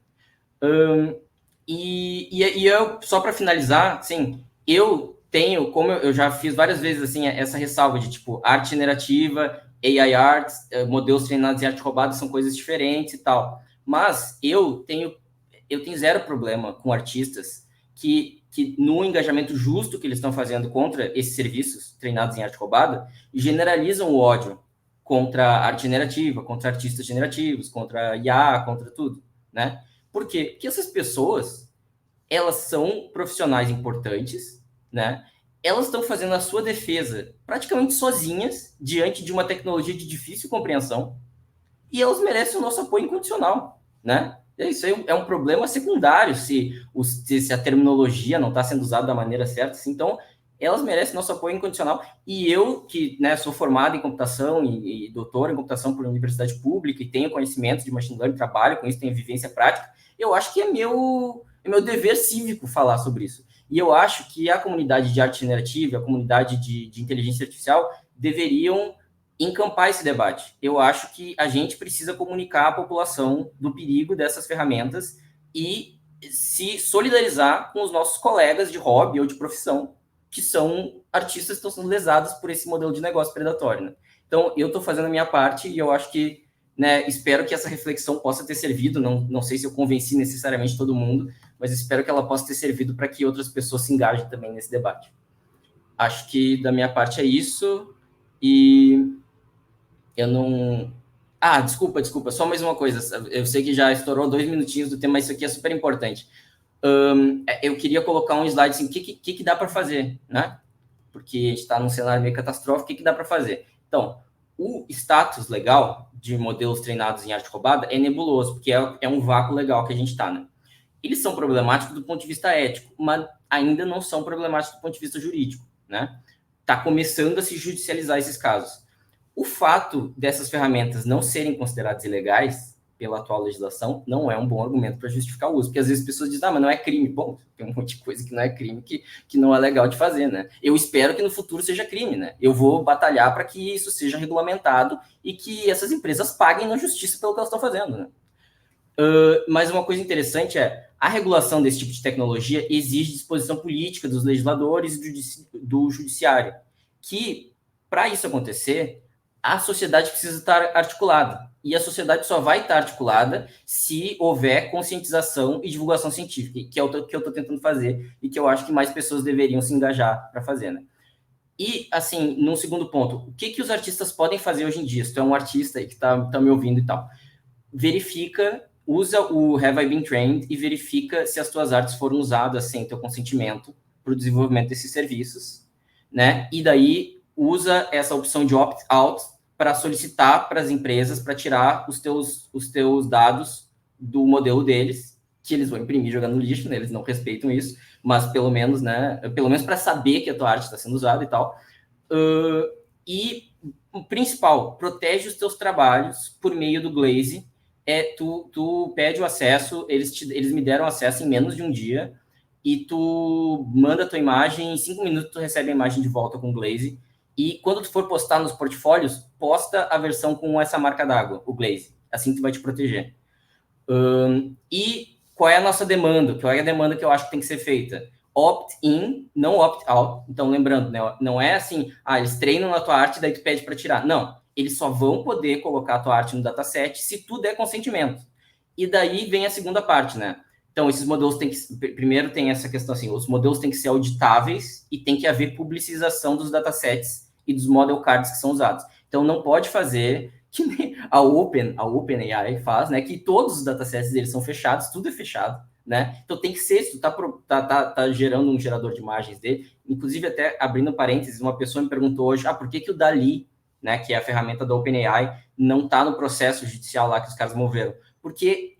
Eu, só para finalizar, assim, eu tenho, como eu já fiz várias vezes, assim, essa ressalva de, tipo, arte generativa, AI art, modelos treinados em arte roubada são coisas diferentes e tal. Mas eu tenho zero problema com artistas que no engajamento justo que eles estão fazendo contra esses serviços treinados em arte roubada, generalizam o ódio contra a arte generativa, contra artistas generativos, contra IA, contra tudo, né? Por quê? Porque essas pessoas, elas são profissionais importantes, né? Elas estão fazendo a sua defesa praticamente sozinhas, diante de uma tecnologia de difícil compreensão, e elas merecem o nosso apoio incondicional, né? Isso aí é um problema secundário se a terminologia não está sendo usada da maneira certa. Assim, então, elas merecem nosso apoio incondicional. E eu, que, né, sou formado em computação e doutor em computação por universidade pública e tenho conhecimento de machine learning, trabalho com isso, tenho vivência prática, eu acho que é meu dever cívico falar sobre isso. E eu acho que a comunidade de arte generativa, a comunidade de inteligência artificial deveriam encampar esse debate. Eu acho que a gente precisa comunicar à população do perigo dessas ferramentas e se solidarizar com os nossos colegas de hobby ou de profissão, que são artistas que estão sendo lesados por esse modelo de negócio predatório. Né? Então, eu estou fazendo a minha parte e eu acho que, né, espero que essa reflexão possa ter servido, não sei se eu convenci necessariamente todo mundo, mas espero que ela possa ter servido para que outras pessoas se engajem também nesse debate. Acho que da minha parte é isso, e eu não... desculpa, só mais uma coisa. Eu sei que já estourou 2 minutinhos do tema, mas isso aqui é super importante. Eu queria colocar um slide assim, o que dá para fazer, né? Porque a gente está num cenário meio catastrófico, o que dá para fazer? Então, o status legal de modelos treinados em arte roubada é nebuloso, porque é um vácuo legal que a gente está, né? Eles são problemáticos do ponto de vista ético, mas ainda não são problemáticos do ponto de vista jurídico, né? Está começando a se judicializar esses casos. O fato dessas ferramentas não serem consideradas ilegais pela atual legislação não é um bom argumento para justificar o uso, porque às vezes as pessoas dizem, mas não é crime. Bom, tem um monte de coisa que não é crime, que não é legal de fazer, né? Eu espero que no futuro seja crime, né? Eu vou batalhar para que isso seja regulamentado e que essas empresas paguem na justiça pelo que elas estão fazendo, né? Mas uma coisa interessante é, a regulação desse tipo de tecnologia exige disposição política dos legisladores e do judiciário, que, para isso acontecer, a sociedade precisa estar articulada. E a sociedade só vai estar articulada se houver conscientização e divulgação científica, que é o que eu estou tentando fazer e que eu acho que mais pessoas deveriam se engajar para fazer, né? E, assim, num segundo ponto, o que os artistas podem fazer hoje em dia? Se tu é um artista aí que está me ouvindo e tal, usa o Have I Been Trained e verifica se as tuas artes foram usadas sem teu consentimento para o desenvolvimento desses serviços, né? E daí usa essa opção de opt-out para solicitar para as empresas para tirar os teus dados do modelo deles, que eles vão imprimir jogando no lixo, né? Eles não respeitam isso, mas pelo menos, né? Pelo menos para saber que a tua arte está sendo usada e tal. E o principal, protege os teus trabalhos por meio do Glaze. Tu pede o acesso, eles me deram acesso em menos de um dia, e tu manda a tua imagem, em 5 minutos tu recebe a imagem de volta com o Glaze, e quando tu for postar nos portfólios, posta a versão com essa marca d'água, o Glaze, assim tu vai te proteger. E qual é a nossa demanda? Qual é a demanda que eu acho que tem que ser feita? opt-in, não opt-out. Então, lembrando, né, não é assim, eles treinam na tua arte, daí tu pede para tirar. Não, eles só vão poder colocar a tua arte no dataset se tu der consentimento. E daí vem a segunda parte, né? Então, esses modelos têm que... Primeiro tem essa questão assim, os modelos têm que ser auditáveis e tem que haver publicização dos datasets e dos model cards que são usados. Então, não pode fazer que nem a OpenAI faz, né? Que todos os datasets deles são fechados, tudo é fechado, né? Então, tem que ser, se tu tá gerando um gerador de imagens dele, inclusive até abrindo parênteses, uma pessoa me perguntou hoje, por que o DALL-E, né, que é a ferramenta da OpenAI, não está no processo judicial lá que os caras moveram? Porque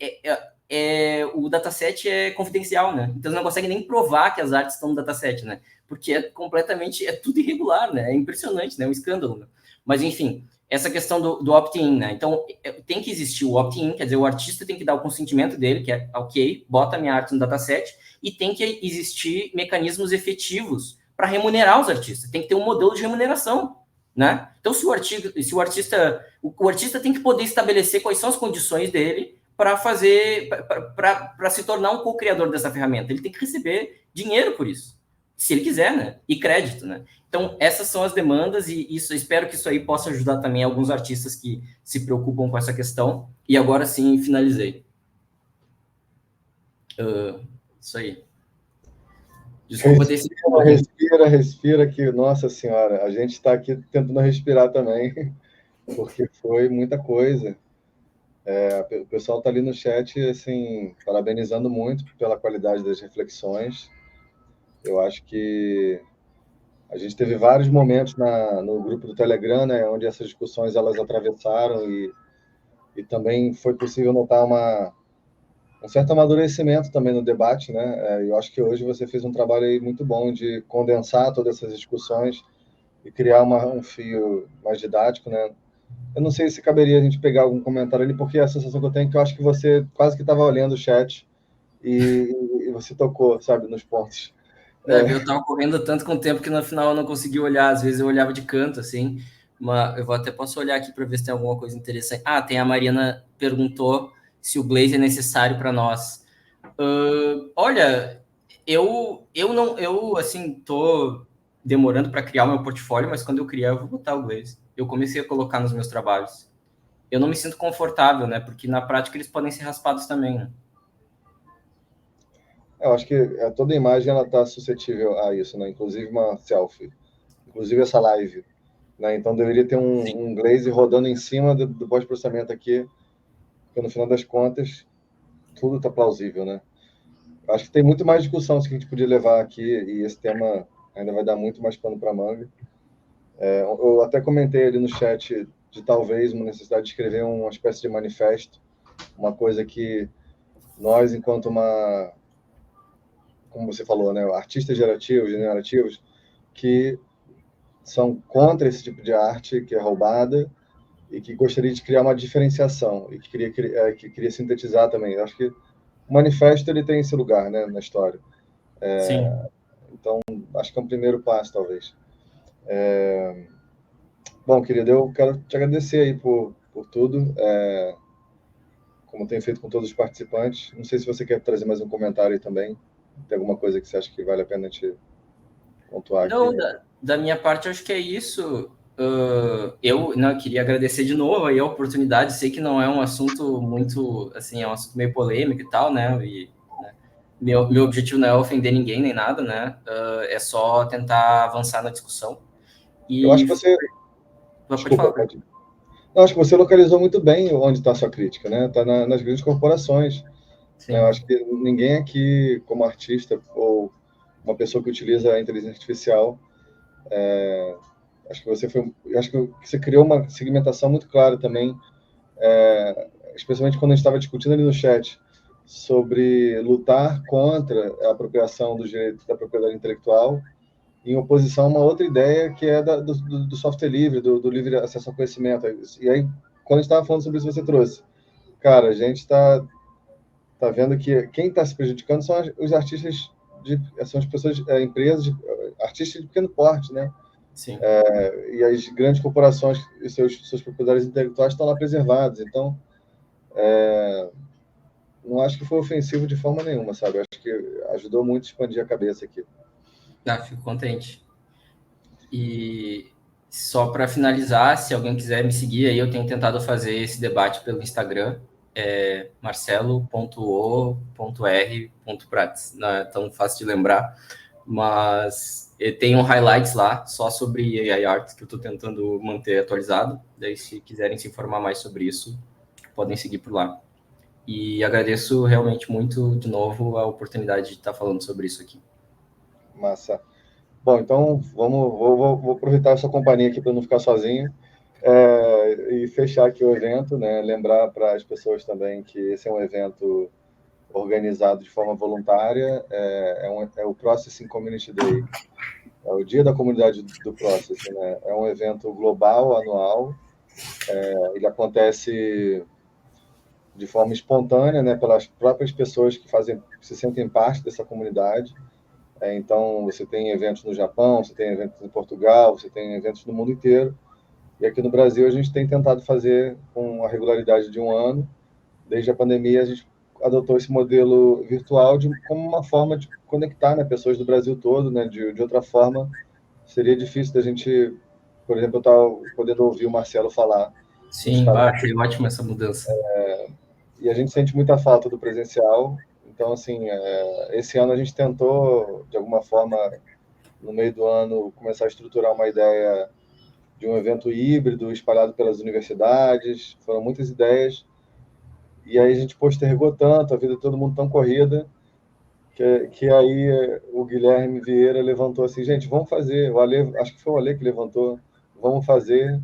o dataset é confidencial, né? Então, você não consegue nem provar que as artes estão no dataset, né? Porque é tudo irregular, né? É impressionante, né? É um escândalo, né? Mas, enfim, essa questão do opt-in, né? Então, tem que existir o opt-in, quer dizer, o artista tem que dar o consentimento dele, que é, ok, bota a minha arte no dataset, e tem que existir mecanismos efetivos para remunerar os artistas. Tem que ter um modelo de remuneração, né? Então, o artista tem que poder estabelecer quais são as condições dele para se tornar um co-criador dessa ferramenta. Ele tem que receber dinheiro por isso, se ele quiser, né? E crédito, né? Então, essas são as demandas e espero que isso aí possa ajudar também alguns artistas que se preocupam com essa questão. E agora sim, finalizei. Isso aí. Desculpa ter sido... Respira, que, nossa senhora, a gente está aqui tentando respirar também, porque foi muita coisa. O pessoal está ali no chat, assim, parabenizando muito pela qualidade das reflexões. Eu acho que a gente teve vários momentos no grupo do Telegram, né, onde essas discussões elas atravessaram e também foi possível notar um certo amadurecimento também no debate, né? Eu acho que hoje você fez um trabalho aí muito bom de condensar todas essas discussões e criar um fio mais didático, né? Eu não sei se caberia a gente pegar algum comentário ali, porque a sensação que eu tenho é que eu acho que você quase que estava olhando o chat e você tocou, sabe, nos pontos. Eu estava correndo tanto com o tempo que no final eu não consegui olhar, às vezes eu olhava de canto, assim, mas posso olhar aqui para ver se tem alguma coisa interessante. Tem a Mariana perguntou se o Blaze é necessário para nós. Olha, eu assim, tô demorando para criar o meu portfólio, mas quando eu criar eu vou botar o Blaze. Eu comecei a colocar nos meus trabalhos. Eu não me sinto confortável, né? Porque na prática eles podem ser raspados também, né? Eu acho que toda imagem ela está suscetível a isso, né? Inclusive uma selfie, inclusive essa live, né? Então deveria ter um glaze rodando em cima do pós-processamento aqui, porque no final das contas tudo está plausível, né? Acho que tem muito mais discussão que a gente podia levar aqui e esse tema ainda vai dar muito mais pano para manga. Eu até comentei ali no chat de talvez uma necessidade de escrever uma espécie de manifesto, uma coisa que nós, enquanto como você falou, né, artistas generativos, que são contra esse tipo de arte que é roubada e que gostaria de criar uma diferenciação e que queria sintetizar também. Eu acho que o manifesto ele tem esse lugar, né, na história. Sim. Então, acho que é um primeiro passo, talvez. Bom, querido, eu quero te agradecer aí por tudo, como tenho feito com todos os participantes. Não sei se você quer trazer mais um comentário aí também. Tem alguma coisa que você acha que vale a pena te pontuar aqui? Não, da minha parte, eu acho que é isso. Eu queria agradecer de novo aí a oportunidade. Sei que não é um assunto muito, assim, é um assunto meio polêmico e tal, né? Meu objetivo não é ofender ninguém nem nada, né? É só tentar avançar na discussão. Eu acho que você... Pode falar. Eu acho que você localizou muito bem onde está a sua crítica, né? Está nas grandes corporações. Né? Eu acho que ninguém aqui, como artista ou uma pessoa que utiliza a inteligência artificial, acho que você criou uma segmentação muito clara também, especialmente quando a gente estava discutindo ali no chat sobre lutar contra a apropriação dos direitos da propriedade intelectual em oposição a uma outra ideia que é do software livre, do livre acesso ao conhecimento. E aí, quando a gente estava falando sobre isso, você trouxe. Cara, a gente está vendo que quem está se prejudicando são os artistas, são as pessoas, empresas, artistas de pequeno porte, né? Sim. E as grandes corporações e seus propriedades intelectuais estão lá preservados. Então, não acho que foi ofensivo de forma nenhuma, sabe? Acho que ajudou muito a expandir a cabeça aqui. Fico contente. E só para finalizar, se alguém quiser me seguir aí, eu tenho tentado fazer esse debate pelo Instagram, marcelo.o.r.prates. Não é tão fácil de lembrar, mas tem um highlights lá só sobre AI Art que eu estou tentando manter atualizado. Daí, se quiserem se informar mais sobre isso, podem seguir por lá. E agradeço realmente muito, de novo, a oportunidade de estar falando sobre isso aqui. Massa. Bom, então vou aproveitar essa companhia aqui para não ficar sozinho e fechar aqui o evento, né? Lembrar para as pessoas também que esse é um evento organizado de forma voluntária, é o Processing Community Day, é o Dia da Comunidade do Processing, né? É um evento global, anual, ele acontece de forma espontânea, né, pelas próprias pessoas que se sentem parte dessa comunidade. Então, você tem eventos no Japão, você tem eventos em Portugal, você tem eventos no mundo inteiro. E aqui no Brasil, a gente tem tentado fazer com a regularidade de um ano. Desde a pandemia, a gente adotou esse modelo virtual como uma forma de conectar, né, pessoas do Brasil todo. Né, de outra forma, seria difícil da gente, por exemplo, eu estava podendo ouvir o Marcelo falar nos Sim, Estados achei ótima essa mudança. e a gente sente muita falta do presencial. Então, assim, esse ano a gente tentou, de alguma forma, no meio do ano, começar a estruturar uma ideia de um evento híbrido espalhado pelas universidades. Foram muitas ideias. E aí a gente postergou tanto, a vida de todo mundo tão corrida, que aí o Guilherme Vieira levantou assim, gente, vamos fazer. O Ale, acho que foi o Ale que levantou, vamos fazer.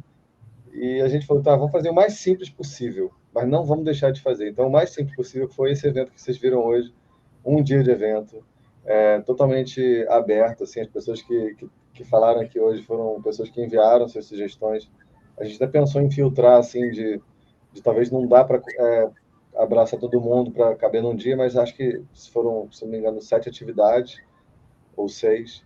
E a gente falou, tá, vamos fazer o mais simples possível, mas não vamos deixar de fazer. Então, o mais simples possível foi esse evento que vocês viram hoje, um dia de evento, totalmente aberto, assim, as pessoas que falaram aqui hoje foram pessoas que enviaram suas sugestões. A gente até pensou em filtrar, assim, de talvez não dá para abraçar todo mundo para caber num dia, mas acho que foram, se não me engano, 7 atividades, ou 6,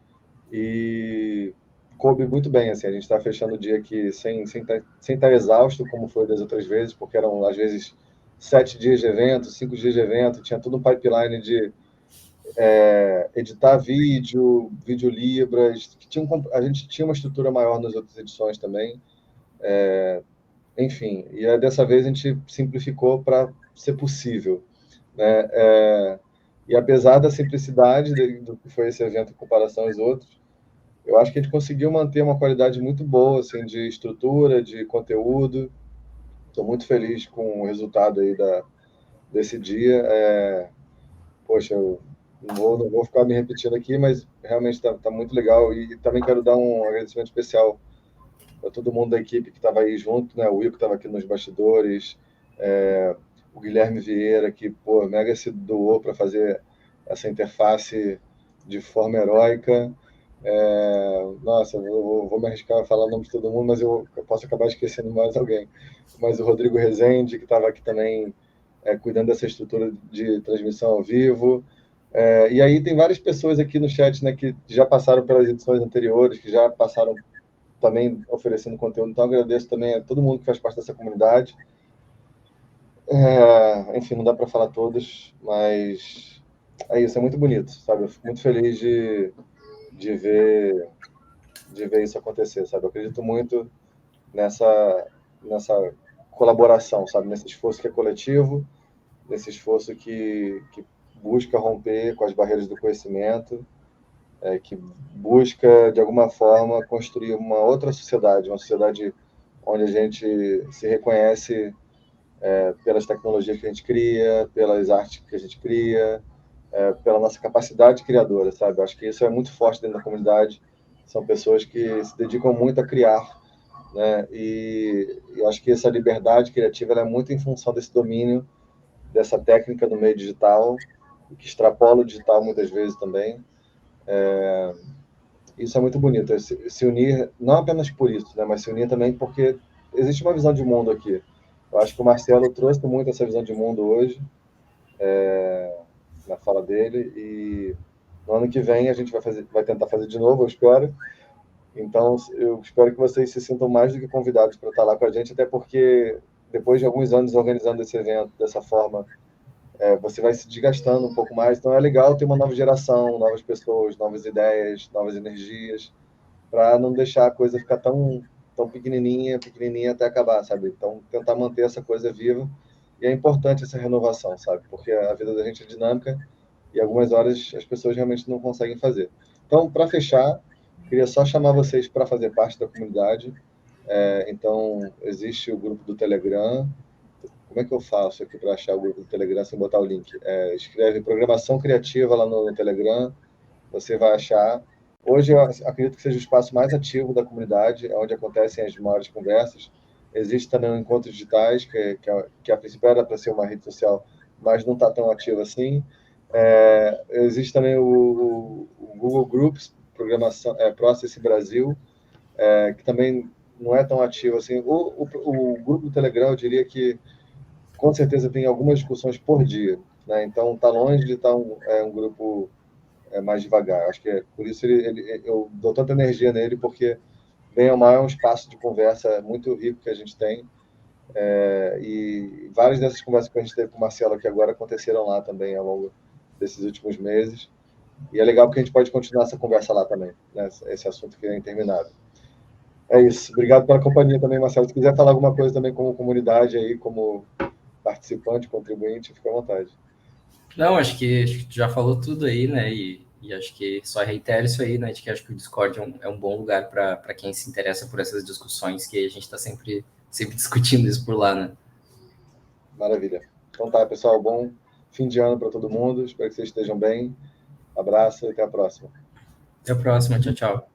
e coube muito bem, assim, a gente está fechando o dia aqui sem estar exausto, como foi das outras vezes, porque eram, às vezes, 7 dias de evento, 5 dias de evento, tinha tudo um pipeline de editar vídeo libras, a gente tinha uma estrutura maior nas outras edições também, enfim, e dessa vez a gente simplificou para ser possível, né? E apesar da simplicidade do que foi esse evento em comparação aos outros, eu acho que a gente conseguiu manter uma qualidade muito boa, assim, de estrutura, de conteúdo. Estou muito feliz com o resultado aí desse dia. Poxa, eu não vou ficar me repetindo aqui, mas realmente está muito legal. E também quero dar um agradecimento especial para todo mundo da equipe que estava aí junto, né? O Will que estava aqui nos bastidores, o Guilherme Vieira, que, pô, mega se doou para fazer essa interface de forma heróica. Nossa, vou me arriscar a falar o nome de todo mundo, mas eu posso acabar esquecendo mais alguém. Mas o Rodrigo Rezende, que estava aqui também cuidando dessa estrutura de transmissão ao vivo. E aí tem várias pessoas aqui no chat, né, que já passaram pelas edições anteriores, que já passaram também oferecendo conteúdo. Então, agradeço também a todo mundo que faz parte dessa comunidade. Enfim, não dá para falar todos, mas é isso, é muito bonito, sabe? Eu fico muito feliz de ver isso acontecer, sabe? Eu acredito muito nessa colaboração, sabe? Nesse esforço que é coletivo, nesse esforço que busca romper com as barreiras do conhecimento, que busca, de alguma forma, construir uma outra sociedade, uma sociedade onde a gente se reconhece pelas tecnologias que a gente cria, pelas artes que a gente cria, pela nossa capacidade criadora, sabe? Acho que isso é muito forte dentro da comunidade. São pessoas que se dedicam muito a criar, né? E eu acho que essa liberdade criativa ela é muito em função desse domínio, dessa técnica no meio digital, que extrapola o digital muitas vezes também. Isso é muito bonito, se unir, não apenas por isso, né? Mas se unir também porque existe uma visão de mundo aqui. Eu acho que o Marcelo trouxe muito essa visão de mundo hoje, na fala dele, e no ano que vem a gente vai tentar fazer de novo, eu espero. Então, eu espero que vocês se sintam mais do que convidados para estar lá com a gente, até porque depois de alguns anos organizando esse evento dessa forma você vai se desgastando um pouco mais. Então é legal ter uma nova geração, novas pessoas, novas ideias, novas energias, para não deixar a coisa ficar tão pequenininha, pequenininha até acabar, sabe? Então tentar manter essa coisa viva. E é importante essa renovação, sabe? Porque a vida da gente é dinâmica e algumas horas as pessoas realmente não conseguem fazer. Então, para fechar, queria só chamar vocês para fazer parte da comunidade. Então, existe o grupo do Telegram. Como é que eu faço aqui para achar o grupo do Telegram sem botar o link? Escreve Programação Criativa lá no Telegram, você vai achar. Hoje eu acredito que seja o espaço mais ativo da comunidade, onde acontecem as maiores conversas. Existe também o Encontros Digitais, que a princípio era para ser uma rede social, mas não está tão ativo assim. Existe também o Google Groups, programação, Process Brasil, que também não é tão ativo assim. O grupo do Telegram, eu diria que com certeza tem algumas discussões por dia, né? Então está longe de estar um grupo mais devagar. Acho que por isso eu dou tanta energia nele, porque bem ou mal é um espaço de conversa muito rico que a gente tem. E várias dessas conversas que a gente teve com o Marcelo aqui agora aconteceram lá também ao longo desses últimos meses. E é legal porque a gente pode continuar essa conversa lá também, né? Esse assunto que é interminável. É isso. Obrigado pela companhia também, Marcelo. Se quiser falar alguma coisa também como comunidade aí, como participante, contribuinte, fica à vontade. Não, acho que tu já falou tudo aí, né? E acho que só reitero isso aí, né? De que acho que o Discord é um bom lugar para quem se interessa por essas discussões, que a gente está sempre discutindo isso por lá, né? Maravilha. Então tá, pessoal. Bom fim de ano para todo mundo. Espero que vocês estejam bem. Abraço e até a próxima. Até a próxima. Tchau, tchau.